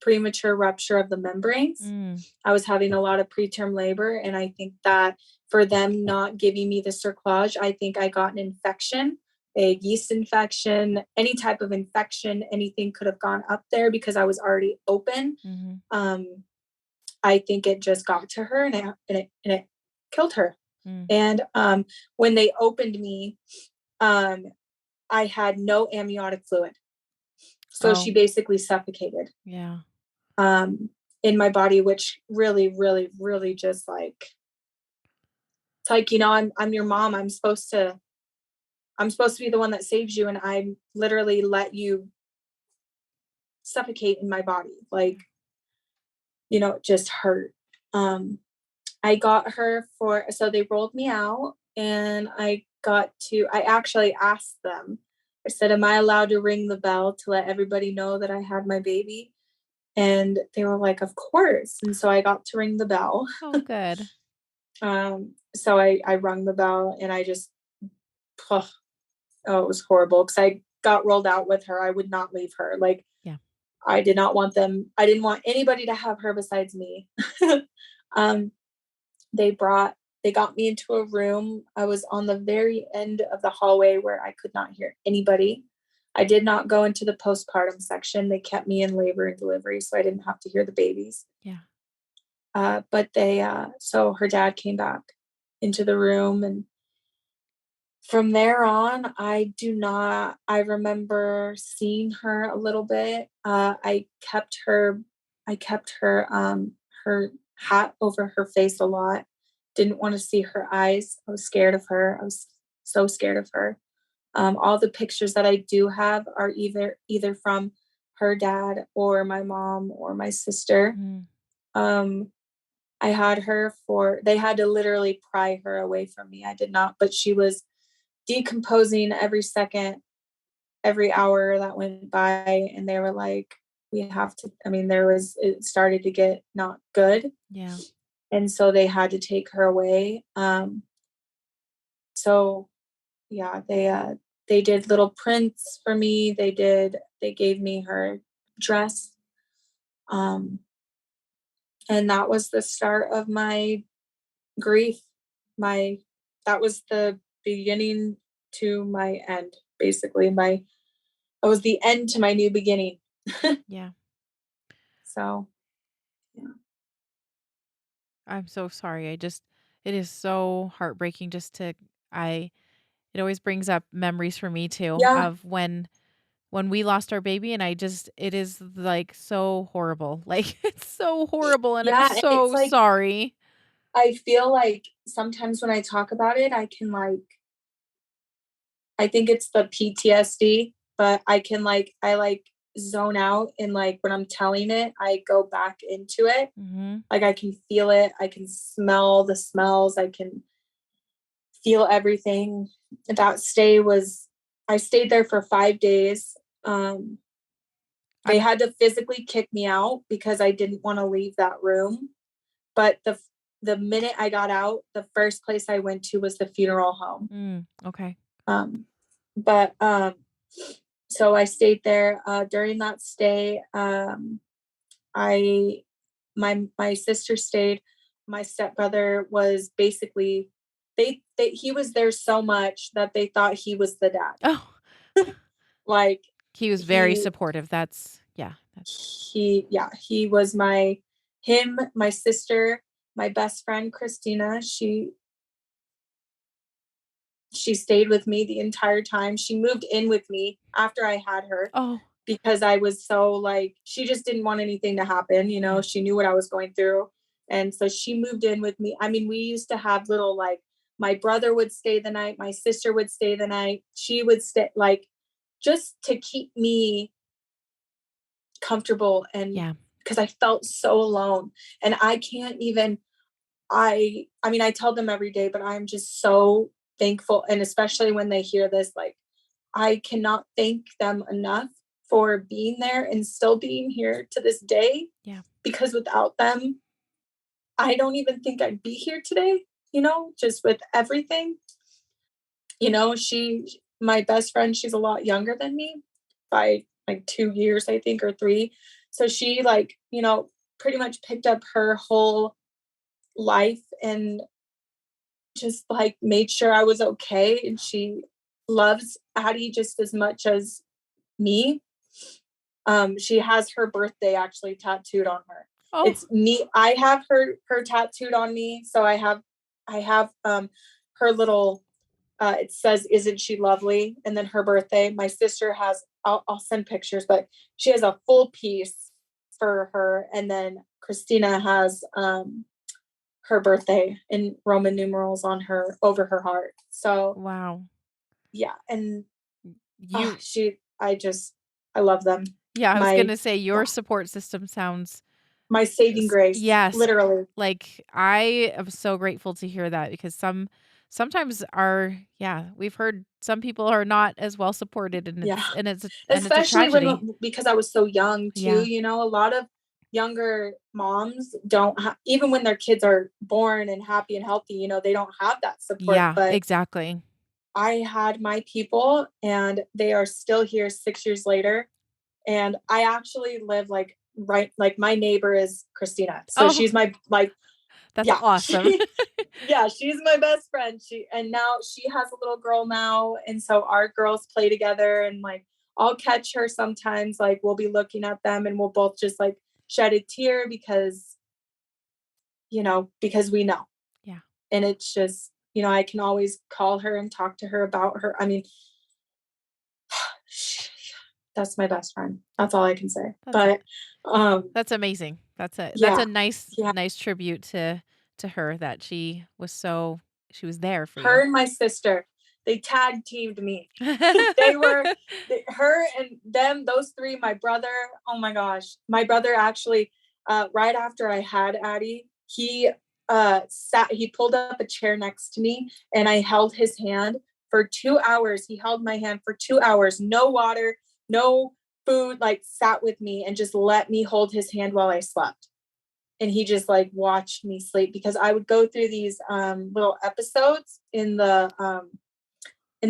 premature rupture of the membranes. Mm. I was having a lot of preterm labor, and I think that for them not giving me the cerclage, I think I got an infection, a yeast infection, any type of infection, anything could have gone up there because I was already open. Mhm. I think it just got to her and it killed her. Mm. And when they opened me, um, I had no amniotic fluid. So she basically suffocated. Yeah. In my body, which really, really, really just like, it's like, I'm your mom. I'm supposed to be the one that saves you. And I literally let you suffocate in my body. Like, it just hurt. I got her so they rolled me out, and I actually asked them, I said, am I allowed to ring the bell to let everybody know that I had my baby? And they were like, of course. And so I got to ring the bell. Oh, good. So I rung the bell, and I just, it was horrible because I got rolled out with her. I would not leave her. Like, Yeah. I didn't want anybody to have her besides me. They got me into a room. I was on the very end of the hallway where I could not hear anybody. I did not go into the postpartum section. They kept me in labor and delivery, so I didn't have to hear the babies. Yeah. But so her dad came back into the room, and from there on, I remember seeing her a little bit. I kept her her hat over her face a lot. Didn't want to see her eyes. I was scared of her. I was so scared of her. All the pictures that I do have are either from her dad or my mom or my sister. Mm. I had her they had to literally pry her away from me. I did not, but she was decomposing every second, every hour that went by. And they were like, it started to get not good. Yeah. And so they had to take her away. So yeah, they did little prints for me. They gave me her dress. And that was the start of my grief. That was the beginning to my end, basically. It was the end to my new beginning. Yeah. So, yeah. I'm so sorry. It is so heartbreaking it always brings up memories for me too Yeah. of when we lost our baby, and it is like so horrible. Like it's so horrible, and I'm Yeah. And it's so like, sorry. I feel like sometimes when I talk about it, I think it's the PTSD, but I zone out, and like when I'm telling it, I go back into it. Mm-hmm. Like I can feel it. I can smell the smells. I can feel everything. I stayed there for 5 days. They had to physically kick me out because I didn't want to leave that room. But the minute I got out, the first place I went to was the funeral home. Okay. But so I stayed there. During that stay, my sister stayed. My stepbrother was basically he was there so much that they thought he was the dad. Oh, Like he was very supportive. he was my sister, my best friend Christina. She stayed with me the entire time. She moved in with me after I had her. Oh. Because I was so like, she just didn't want anything to happen. Yeah. She knew what I was going through. And so she moved in with me. I mean, we used to have little, like, my brother would stay the night. My sister would stay the night. She would stay, like, just to keep me comfortable. And Yeah. because I felt so alone, and I can't even, I mean, I tell them every day, but I'm just so thankful. And especially when they hear this, like, I cannot thank them enough for being there and still being here to this day. Yeah. Because without them, I don't even think I'd be here today, just with everything. My best friend, she's a lot younger than me by like 2 years, I think, or 3. So she pretty much picked up her whole life and just like made sure I was okay. And she loves Addie just as much as me. She has her birthday actually tattooed on her. Oh. It's me. I have her tattooed on me. So I have her little It says, "Isn't she lovely?" And then her birthday, my sister has, I'll send pictures, but she has a full piece for her. And then Christina has her birthday in Roman numerals on her, over her heart. So Wow. yeah. And You I love them. Yeah, I was My, gonna say yeah, your support system sounds my saving grace, yes, literally. like, I am so grateful to hear that because sometimes we've heard some people are not as well supported, and Yeah. it's a Especially tragedy. because I was so young too, Yeah. a lot of younger moms don't even when their kids are born and happy and healthy, they don't have that support. Yeah, But exactly. I had my people and they are still here 6 years later. And I actually live like right, like my neighbor is Christina. So Oh, she's my, like, that's yeah, awesome. yeah, she's my best friend. And now she has a little girl now. And so our girls play together, and like I'll catch her sometimes, like we'll be looking at them and we'll both just like shed a tear because we know. Yeah, And it's just, I can always call her and talk to her about her. I mean, that's my best friend. That's all I can say. that's But that's amazing. That's yeah, a nice yeah. nice tribute to her that she was there for Her you. and my sister, they tag teamed me. They were her and them, those three, my brother. Oh my gosh. My brother actually, right after I had Addie, he pulled up a chair next to me and I held his hand for 2 hours. He held my hand for 2 hours, no water, no food, like sat with me and just let me hold his hand while I slept. And he just like watched me sleep because I would go through these little episodes in the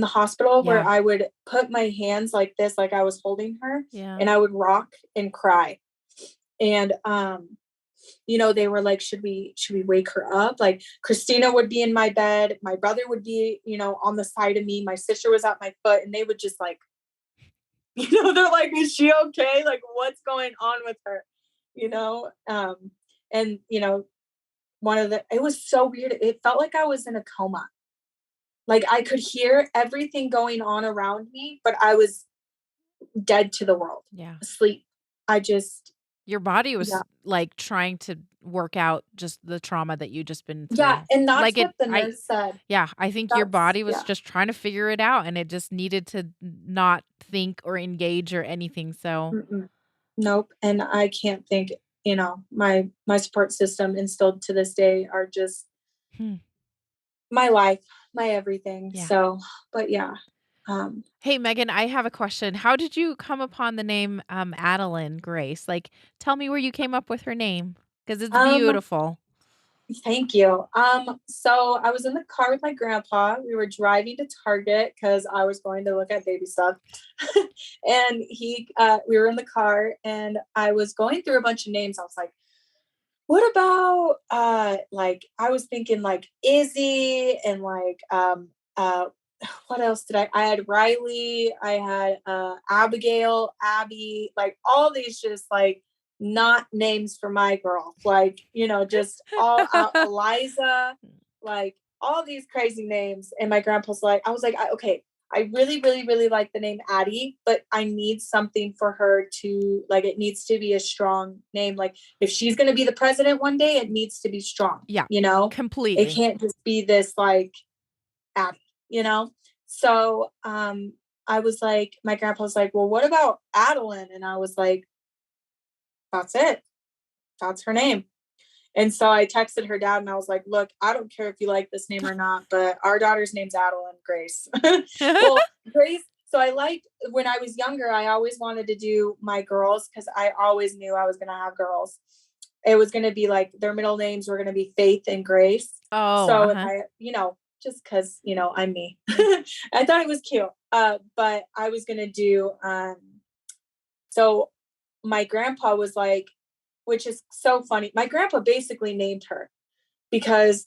hospital where Yeah, I would put my hands like this, like I was holding her, yeah. and I would rock and cry. And they were like, should we wake her up? Like Christina would be in my bed, my brother would be, on the side of me, my sister was at my foot, and they would just like, they're like, is she okay? Like, what's going on with her? You know? And it was so weird. It felt like I was in a coma. Like I could hear everything going on around me, but I was dead to the world, Yeah. asleep. I just, Your body yeah. was, like, trying to work out just the trauma that you just been Yeah. through. And that's Like, what the nurse said. I think your body was Yeah. just trying to figure it out, and it just needed to not think or engage or anything, so Mm-mm. Nope. And I can't think, my support system instilled to this day are just hmm, my life, my everything. yeah. So, but yeah. Um, Hey, Megan, I have a question. How did you come upon the name, Adalyn Grace? Like, tell me where you came up with her name, because it's um, beautiful. Thank you. So I was in the car with my grandpa. We were driving to Target because I was going to look at baby stuff. And we were in the car and I was going through a bunch of names. I was like, what about, like, I was thinking like Izzy and like, what else I had Riley, I had, Abigail, Abby, like all these just like not names for my girl, like, just all out Eliza, like all these crazy names. And my grandpa's like, I was like, okay, I really, really, really like the name Addie, but I need something for her to like, it needs to be a strong name. Like if she's going to be the president one day, it needs to be strong, Yeah, it completely. can't just be this like Addie, you know? So, I was like, my grandpa was like, well, what about Adalyn? And I was like, that's it. That's her name. And so I texted her dad and I was like, look, I don't care if you like this name or not, but our daughter's name's Adalyn Grace. Well, Grace. So when I was younger, I always wanted to do my girls because I always knew I was going to have girls. It was going to be like their middle names were going to be Faith and Grace. Oh, So if uh-huh. just because, I'm me, I thought it was cute. But I was going to do, so my grandpa was like, which is so funny. My grandpa basically named her because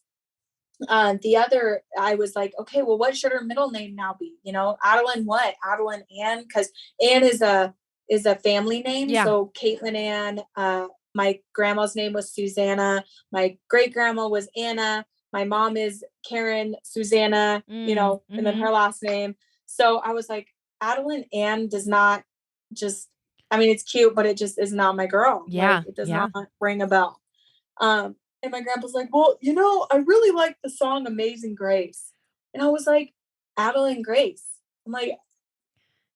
I was like, okay, well, what should her middle name now be? Adalyn what? Adalyn Ann, because Ann is a family name. Yeah. So Caitlin Ann, my grandma's name was Susanna. My great grandma was Anna. my mom is Karen, Susanna, and then her last name. So I was like, Adalyn Ann does not just, I mean, it's cute, but it just is not my girl. Yeah. Like, it does not ring a bell. And my grandpa's like, well, I really like the song Amazing Grace. And I was like, Adalyn Grace. I'm like,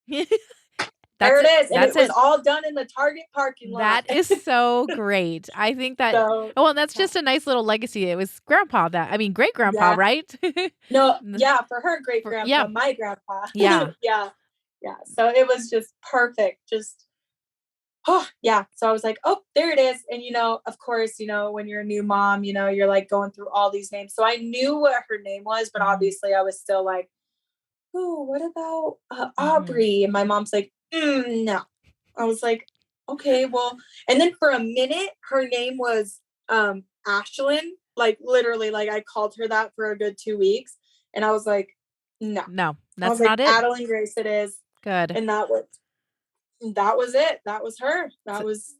there it is. And it was all done in the Target parking lot. That is so great. I think that, well, that's just a nice little legacy. It was great grandpa, right? No, yeah, for her great grandpa, my grandpa. Yeah. Yeah. So it was just perfect. Just, oh, yeah. So I was like, oh, there it is. And, of course, when you're a new mom, you're like going through all these names. So I knew what her name was, but obviously I was still like, oh, what about Aubrey? And my mom's like, no. I was like, okay, well, and then for a minute, her name was Ashlyn. Like literally, like I called her that for a good 2 weeks. And I was like, no, that's not it. Adalyn Grace it is. Good. And that was it. That was her. That was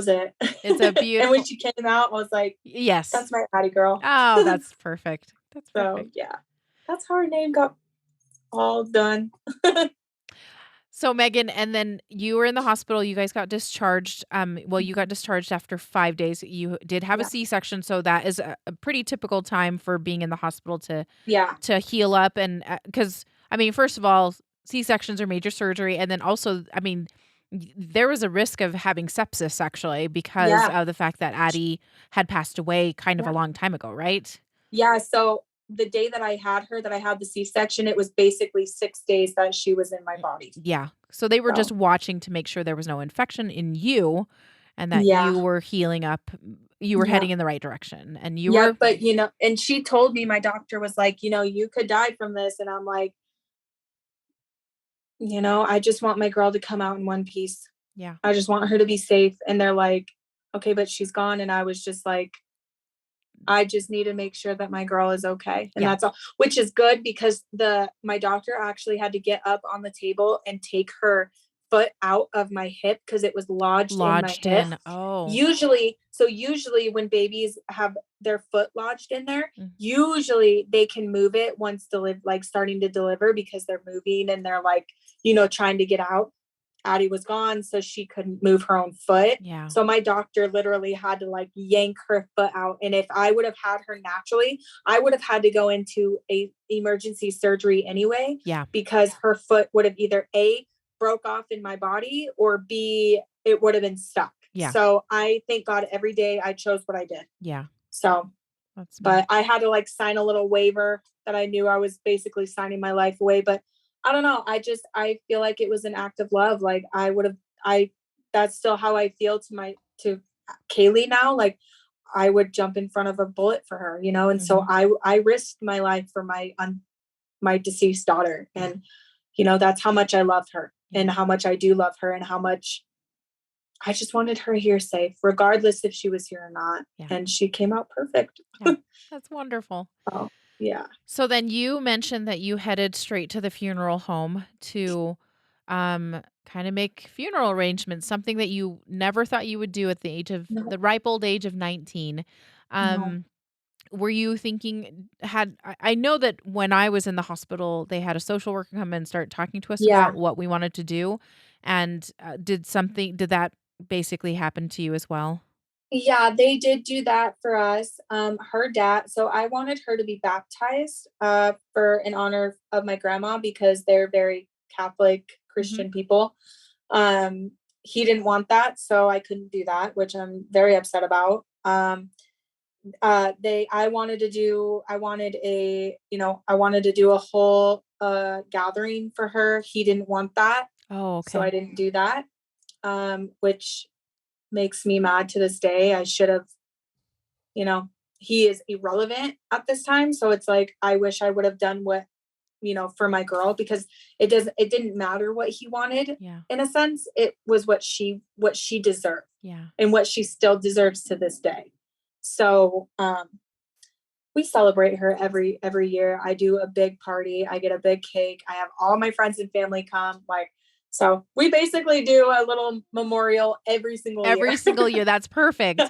it. It's a beautiful. And when she came out, I was like, yes, that's my Addie girl. Oh, that's perfect. That's perfect. So yeah, that's how her name got all done. So Megan, and then you were in the hospital. You guys got discharged. You got discharged after 5 days. You did have a C-section, so that is a pretty typical time for being in the hospital to heal up. And because first of all, C-sections are major surgery, and then also, there was a risk of having sepsis actually because of the fact that Addie had passed away kind of a long time ago, right? Yeah. So the day that I had the C-section, it was basically 6 days that she was in my body. Yeah. So they were just watching to make sure there was no infection in you and that you were healing up. You were heading in the right direction and you were. But, and she told me, my doctor was like, you could die from this. And I'm like, I just want my girl to come out in one piece. Yeah. I just want her to be safe. And they're like, okay, but she's gone. And I was just like, I just need to make sure that my girl is okay. And that's all, which is good because my doctor actually had to get up on the table and take her foot out of my hip because it was lodged in my hip. Oh. Usually when babies have their foot lodged in there, usually they can move it once starting to deliver because they're moving and they're like, trying to get out. Addie was gone, so she couldn't move her own foot. Yeah. So my doctor literally had to yank her foot out. And if I would have had her naturally, I would have had to go into a emergency surgery anyway. Yeah. Because her foot would have either A, broke off in my body, or B, it would have been stuck. Yeah. So I thank God every day I chose what I did. Yeah. So, but I had to sign a little waiver that I knew I was basically signing my life away. But I don't know. I feel like it was an act of love. Like that's still how I feel to Kaylee now. Like I would jump in front of a bullet for her, and so I risked my life for my deceased daughter. And, that's how much I love her and how much I do love her and how much I just wanted her here safe, regardless if she was here or not. Yeah. And she came out perfect. Yeah, that's wonderful. Oh. Yeah. So then you mentioned that you headed straight to the funeral home to kind of make funeral arrangements, something that you never thought you would do at the the ripe old age of 19. Were you thinking, I know that when I was in the hospital, they had a social worker come and start talking to us about what we wanted to do. And did that basically happen to you as well? Yeah, they did do that for us. Her dad, so I wanted her to be baptized in honor of my grandma because they're very Catholic Christian people. He didn't want that, so I couldn't do that, which I'm very upset about. I wanted to do a whole gathering for her. He didn't want that. Oh, okay. So I didn't do that. Which makes me mad to this day. I should have, he is irrelevant at this time. So it's like, I wish I would have done what, for my girl, because it didn't matter what he wanted. Yeah. In a sense, it was what she deserved. Yeah. And what she still deserves to this day. So, we celebrate her every year. I do a big party. I get a big cake. I have all my friends and family come. So we basically do a little memorial every single year. Every single year. That's perfect.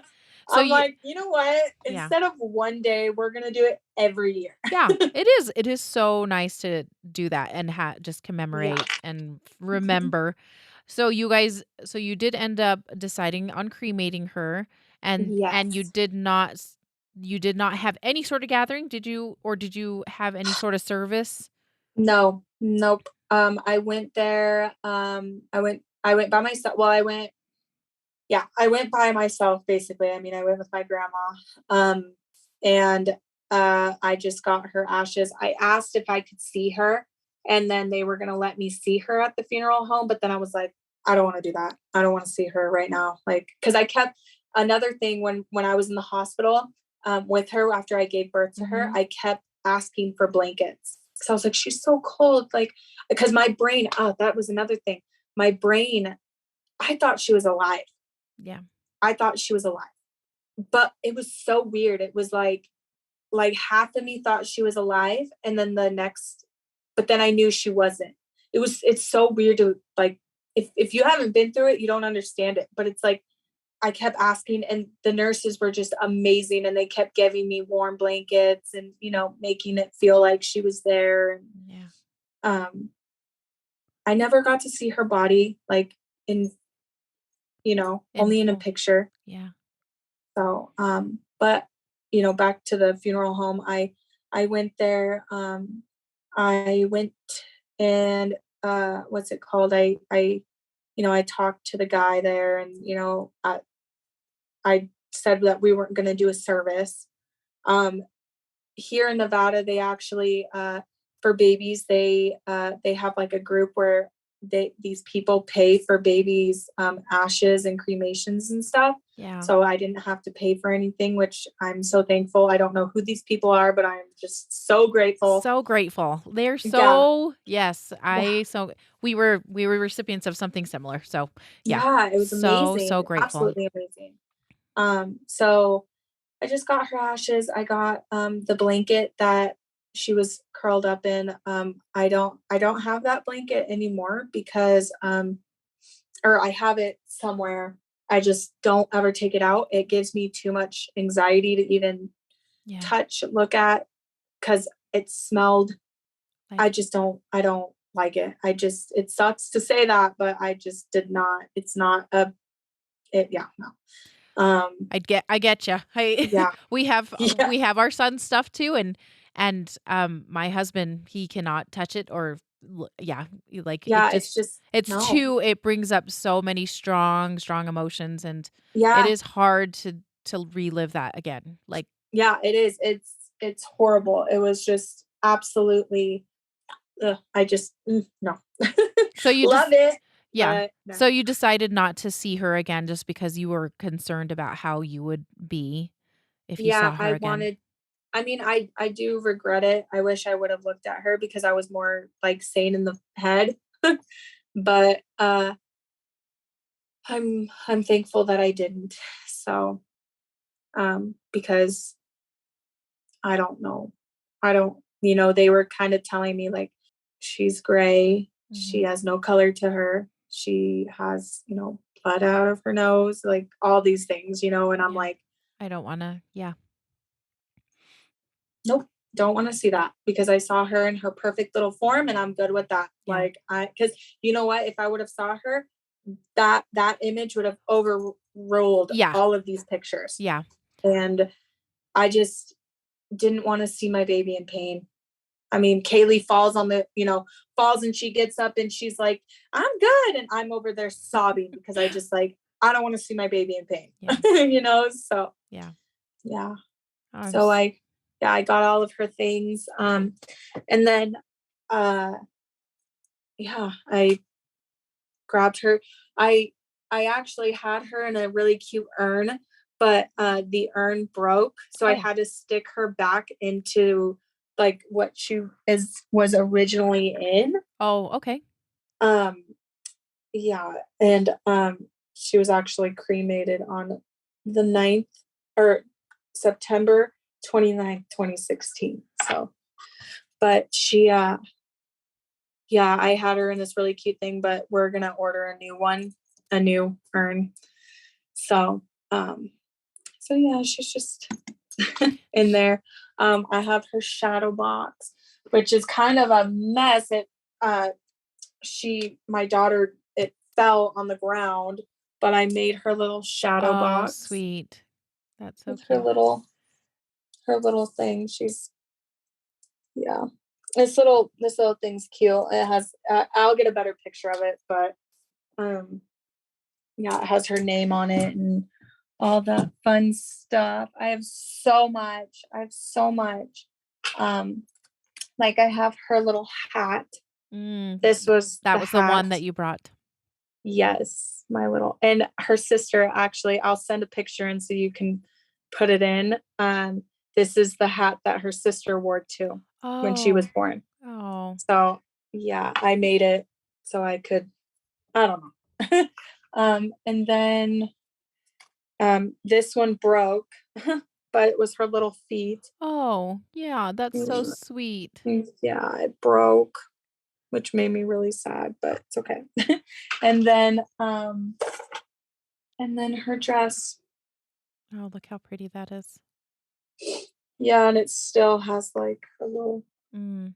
So I'm you like, you know what? yeah. Instead of one day, we're gonna do it every year. Yeah, it is so nice to do that and just Yeah. commemorate and remember. So you did end up deciding on cremating her, and Yes. you did not have any sort of gathering, did you? Or did you have any sort of service? No, nope. I went there. I went by myself. Well, I went by myself basically. I mean, I went with my grandma. Um, and I just got her ashes. I asked if I could see her, and then they were gonna let me see her at the funeral home, but then I was like, I don't want to do that. I don't want to see her right now. Like, because I kept another thing when I was in the hospital with her after I gave birth to her, Mhm. I kept asking for blankets. So I was like, she's so cold. Like, because my brain, oh, that was another thing. My brain, I thought she was alive. Yeah. I thought she was alive. But it was so weird. It was like half of me thought she was alive, and then the next, but then I knew she wasn't. It's so weird to like, if you haven't been through it, you don't understand it. But it's like I kept asking, and the nurses were just amazing, and they kept giving me warm blankets and making it feel like she was there. And Yeah. um I never got to see her body like in In only in a full. picture. Yeah. So, but back to the funeral home, I went there. I went and what's it called? I talked to the guy there, and I said that we weren't going to do a service. Um, Here in Nevada, they actually for babies they have like a group where these people pay for babies ashes and cremations and stuff. Yeah. So I didn't have to pay for anything, which I'm so thankful. I don't know who these people are, but I'm just so grateful. So grateful. They're Yeah, so yes, yeah, we were recipients of something similar. So, yeah. yeah. It was So, amazing, so grateful. absolutely amazing. So I just got her ashes. I got the blanket that she was curled up in. I don't have that blanket anymore because or I have it somewhere. I just don't ever take it out. It gives me too much anxiety to even Yeah. touch, look at, because it smelled. Like I don't like it. It sucks to say that, but I just did not. It's not a it yeah, no. I get you. I Yeah. Yeah. we have our son's stuff too, my husband, he cannot touch it or yeah, like it Yeah, it's just just it's no. too it brings up so many strong emotions, and it Yeah. is hard to relive that again. Like Yeah, it is. It's horrible. It was just absolutely I just no. so you Love just it, yeah. but no. So you decided not to see her again just because you were concerned about how you would be if you Yeah, saw her I again. wanted I mean, I do regret it. I wish I would have looked at her because I was more like sane in the head. But I'm thankful that I didn't. So, because I don't know. I don't, they were kind of telling me like she's gray, she Mhm. has no color to her, she has, blood out of her nose, like all these things, and I'm Yeah. like, I don't wanna yeah. nope, don't want to see that because I saw her in her perfect little form and I'm good with that. Yeah. Like cuz you know what, if I would have saw her, that image would have overruled Yeah. all of these pictures. Yeah. And I just didn't want to see my baby in pain. I mean, Kaylee falls and she gets up and she's like, I'm good. And I'm over there sobbing because I don't want to see my baby in pain, Yeah. So Yeah. yeah. I'm So s I got all of her things. And then, uh, yeah, I grabbed her. I, I actually had her in a really cute urn, but, the urn broke. So I Oh. had to stick her back into like what was originally in. Oh, okay. Um, yeah, and, she was actually cremated on the 9th or September 29th, 2016, so but yeah, I had her in this really cute thing, but we're gonna order a new urn. So, So yeah, she's just in there. I have her shadow box, which is kind of a mess. Uh, my daughter, it fell on the ground, but I made her little shadow Oh, box sweet. That's so with her cute. little thing. Yeah, this little thing's cute. It has, I'll get a better picture of it, but um, yeah, it has her name on it and all that fun stuff. I have so much. Um, like I have her little hat. Mm, This was that the was the one hat. that you brought. Yes, my little, and her sister, actually, I'll send a picture and so you can put it in. This is the hat that her sister wore too when she was Oh, born. oh, So yeah, I made it so I could, I don't know. And then this one broke, but it was her little feet. oh, yeah, that's so Mm, sweet. Yeah, it broke, which made me really sad, but it's okay. And then her dress. Oh, look how pretty that is. Yeah, and it still has like a little Mm,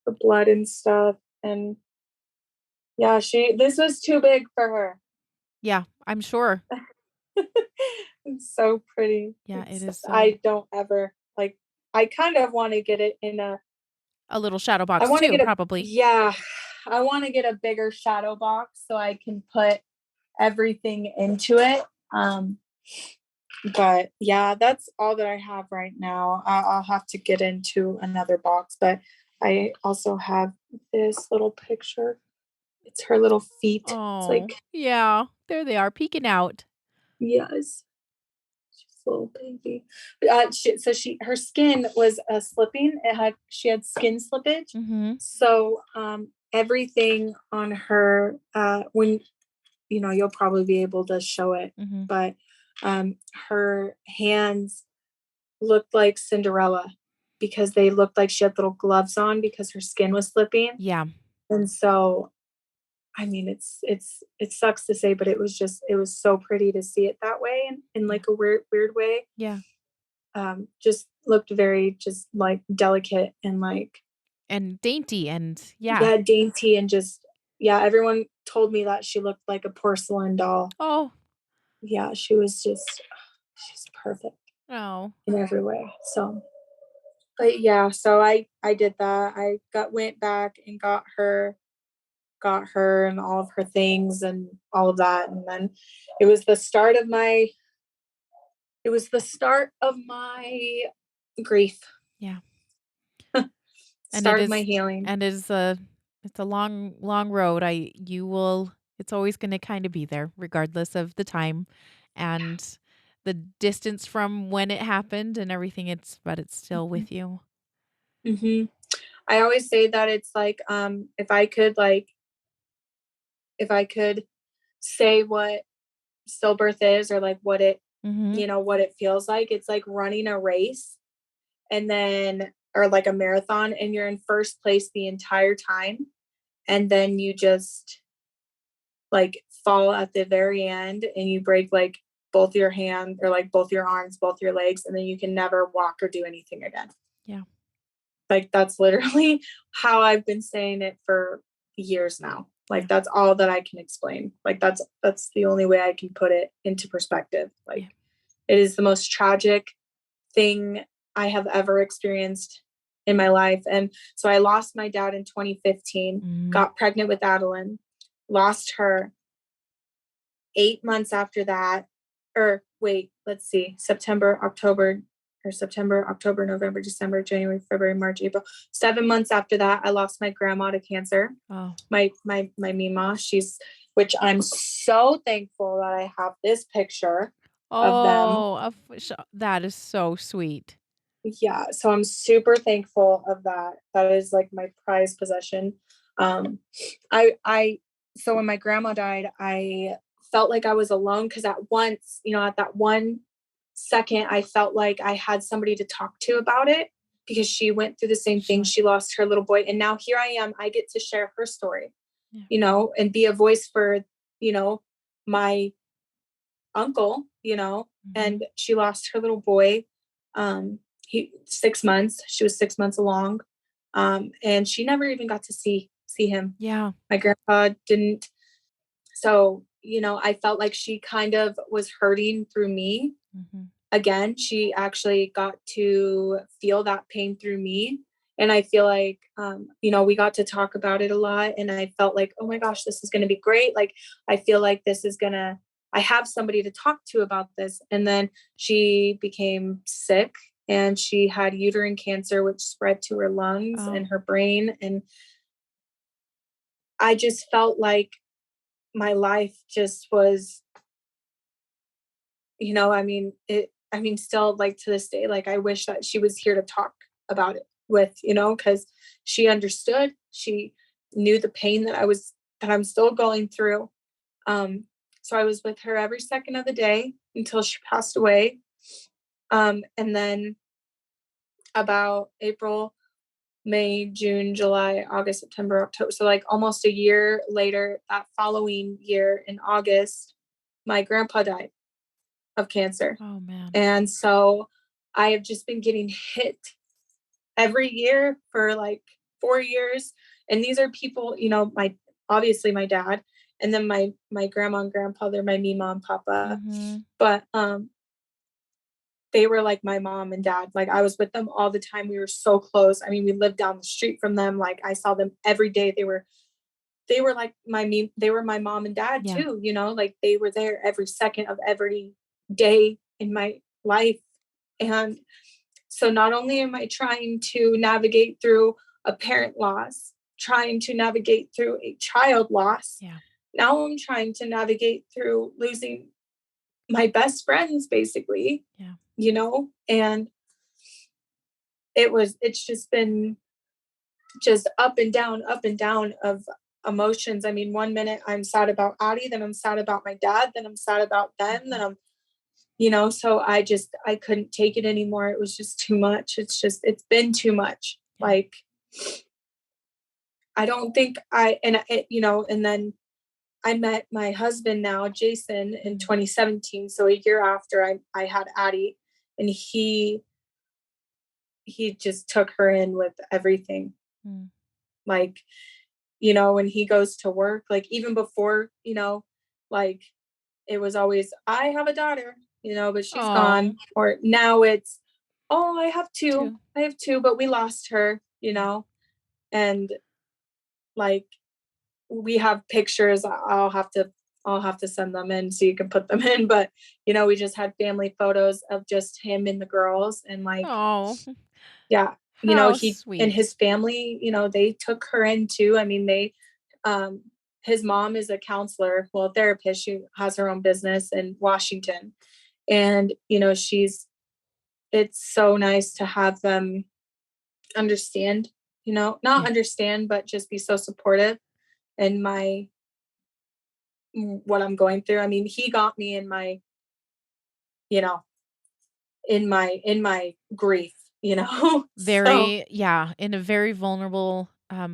the blood and stuff. And yeah, this was too big for her. yeah, I'm sure. It's so pretty. Yeah, it is so I don't ever like, I kind of want to get it in a little shadow I box want to too, get probably. yeah, I want to get a bigger shadow box so I can put everything into it. Um, but yeah, that's all that I have right now. I'll have to get into another box, but I also have this little picture. It's her little feet. It's Oh, like, yeah, there they are peeking out. yes, she's a little baby. Her skin was slipping. She had skin slippage. Mhm, So everything on her, when you'll probably be able to show it, mhm. but her hands looked like Cinderella because they looked like she had little gloves on because her skin was slipping. Yeah, And so, I mean, it sucks to say, but it was so pretty to see it that way, in yeah, like a weird way. yeah, Just looked very just like delicate and like, and dainty and yeah. yeah, dainty, and just, yeah, everyone told me that she looked like a porcelain doll. Oh, Yeah, she's perfect oh, in every way. So, but yeah, so I did that. I went back and got her and all of her things and all of that, and then it was the start of my grief. yeah. And it Start of my is healing. and it's a long, long road. You will it's always gonna kinda be there regardless of the time and the distance from when it happened and everything, but it's still with you. Hmm. I always say that it's like, if I could say what stillbirth is, or like Mhm, what it feels like, it's like running a race, and then, or like a marathon, and you're in first place the entire time, and then you just like fall at the very end and you break like both your hands, or like both your arms, both your legs, and then you can never walk or do anything again. yeah, Like, that's literally how I've been saying it for years now. yeah, Like, that's all that I can explain. Like, that's the only way I can put it into perspective. yeah. Like, it is the most tragic thing I have ever experienced in my life. And so I lost my dad in 2015, Mhm. got pregnant with Adalyn, lost her 8 months after that. Or wait, let's see, September, October, November, December, January, February, March, April. 7 months after that, I lost my grandma to cancer. Oh. My Mima, which I'm so thankful that I have this picture of them. Oh, that is so sweet. Yeah, so I'm super thankful of that. That is like my prized possession. Um, I so when my grandma died, I felt like I was alone, because at that one second, I felt like I had somebody to talk to about it, because she went through the same thing. Sure. She lost her little boy, and now here I am. I get to share her story, Yeah. and be a voice for, my uncle, Mhm. and she lost her little boy. He 6 months. She was 6 months along, and she never even got to see him. Yeah. My grandpa didn't. So I felt like she kind of was hurting through me. Mhm. Again, she actually got to feel that pain through me. And I feel like, we got to talk about it a lot. And I felt like, oh my gosh, this is going to be great. Like, I feel like I have somebody to talk to about this. And then she became sick and she had uterine cancer, which spread to her lungs Oh. and her brain. And I just felt like my life just was, still like to this day, like I wish that she was here to talk about it with, because she understood. She knew the pain that I'm still going through. Um, so I was with her every second of the day until she passed away. And then about April, May, June, July, August, September, October. So like almost a year later, that following year in August, my grandpa died of cancer. Oh, man. And so I have just been getting hit every year for like 4 years. And these are people, obviously my dad, and then my grandma and grandpa, they're my mima and papa. Mhm. But they were like my mom and dad. Like I was with them all the time. We were so close. I mean, we lived down the street from them. Like I saw them every day. They were like they were my mom and dad Yeah. too, like they were there every second of every day in my life. And so not only am I trying to navigate through a parent loss, trying to navigate through a child loss, Yeah. now I'm trying to navigate through losing my best friends basically, Yeah. and it's just been just up and down of emotions. I mean, one minute I'm sad about Addie, then I'm sad about my dad, then I'm sad about them, then Mhm. so I couldn't take it anymore. It was just too much. It's been too much. Yeah. Like, I don't think and then I met my husband now, Jason, in Mm. 2017. So a year after I had Addie, and he just took her in with everything. Mm. Like, when he goes to work, like even before, like it was always, I have a daughter, but she's Oh, gone. Or now it's, oh, I have two. too. I have two, but we lost her, Yeah. and like we have pictures. I'll have to send them in so you can put them in. But we just had family photos of just him and the girls, and like, Oh, yeah, how he and sweet. his family, they took her in too. I mean, um his mom is a counselor, well, a therapist. She has her own business in Washington. And it's so nice to have them understand, not Yeah. understand, but just be so supportive in what I'm going through. I mean, he got me in my, you know, in my grief, so Very, yeah, in a very vulnerable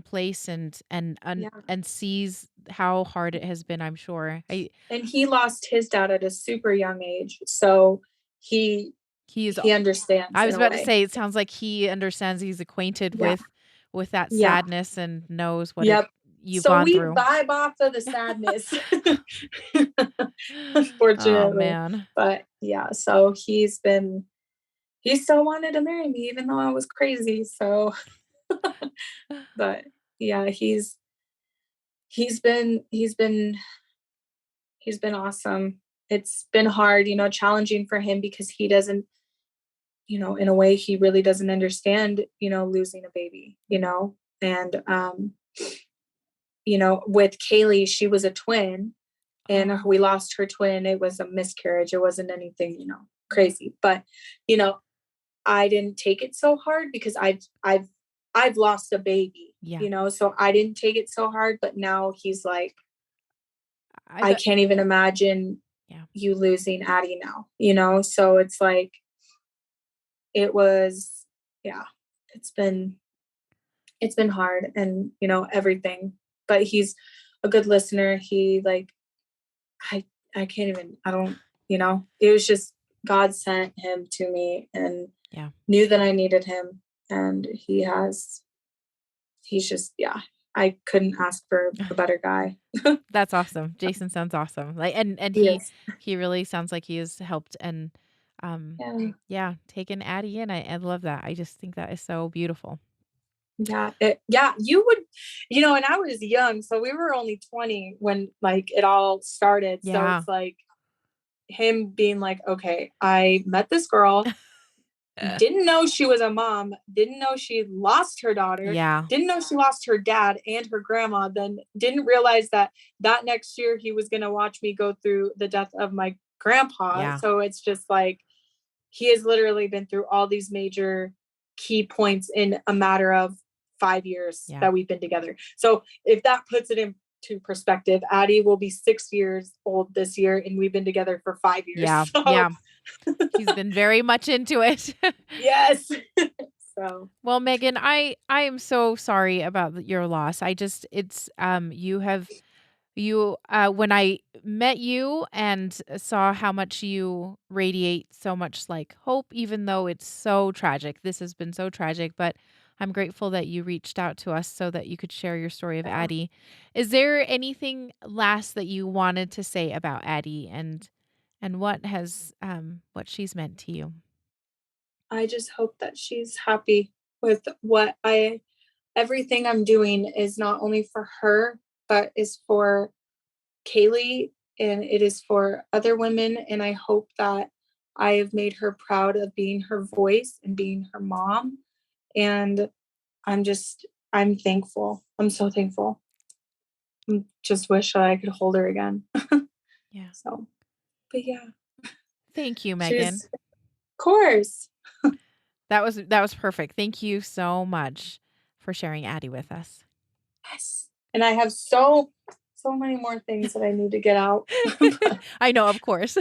place, yeah. and sees how hard it has been, I'm sure. And he lost his dad at a super young age, so he He is he understands I in was a about to way. say, it sounds like he understands, he's acquainted Yeah. with that Yeah. sadness and knows what it Yep. you've So gone we through. vibe off of the sadness, Oh, unfortunately. man. But yeah, so he still wanted to marry me even though I was crazy. So, but yeah, he's been awesome. It's been hard, challenging for him because he doesn't, in a way he really doesn't understand, losing a baby, Mm. and with Kaylee, she was a twin, and Oh, we lost her twin. It was a miscarriage. It wasn't anything, yeah. crazy. But, you know, I didn't take it so hard because I've lost a baby, Yeah. so I didn't take it so hard. But now he's like, I I bet. can't even imagine Yeah. you losing Addie now, so it's like, it was, yeah, it's been, it's been hard, and, everything, but he's a good listener. He like, I, I can't even, I don't, it was just, God sent him to me and Yeah. knew that I needed him. And he's just, I couldn't ask for a better guy. That's awesome. Jason sounds awesome. Like, and he Yes. he really sounds like he has helped and Yeah. yeah, taken Addie in. I love that. I just think that is so beautiful. You would, and I was young, so we were only 20 when like it all started. So Yeah. it's like him being like, okay, I met this girl, didn't know she was a mom, didn't know she lost her daughter, Yeah. didn't know she lost her dad and her grandma, then didn't realize that next year he was going to watch me go through the death of my grandpa. Yeah. So it's just like he has literally been through all these major key points in a matter of 5 years Yeah. that we've been together. So if that puts it into perspective, Addie will be 6 years old this year and we've been together for 5 years. Yeah. So Yeah. He's been very much into it. yes. So Well, Megan, I am so sorry about your loss. I just it's you when I met you and saw how much you radiate so much like hope, even though it's so tragic. This has been so tragic, but I'm grateful that you reached out to us so that you could share your story of yeah, Addie. Is there anything last that you wanted to say about Addie and what she's meant to you? I just hope that she's happy with everything I'm doing is not only for her, but is for Kaylee and it is for other women. And I hope that I have made her proud of being her voice and being her mom. And I'm thankful. I'm so thankful. Just wish I could hold her again. Yeah. So, but yeah, Thank you, Megan. she's, of course. That was perfect. Thank you so much for sharing Addie with us. Yes. And I have so many more things that I need to get out. But I know, of course.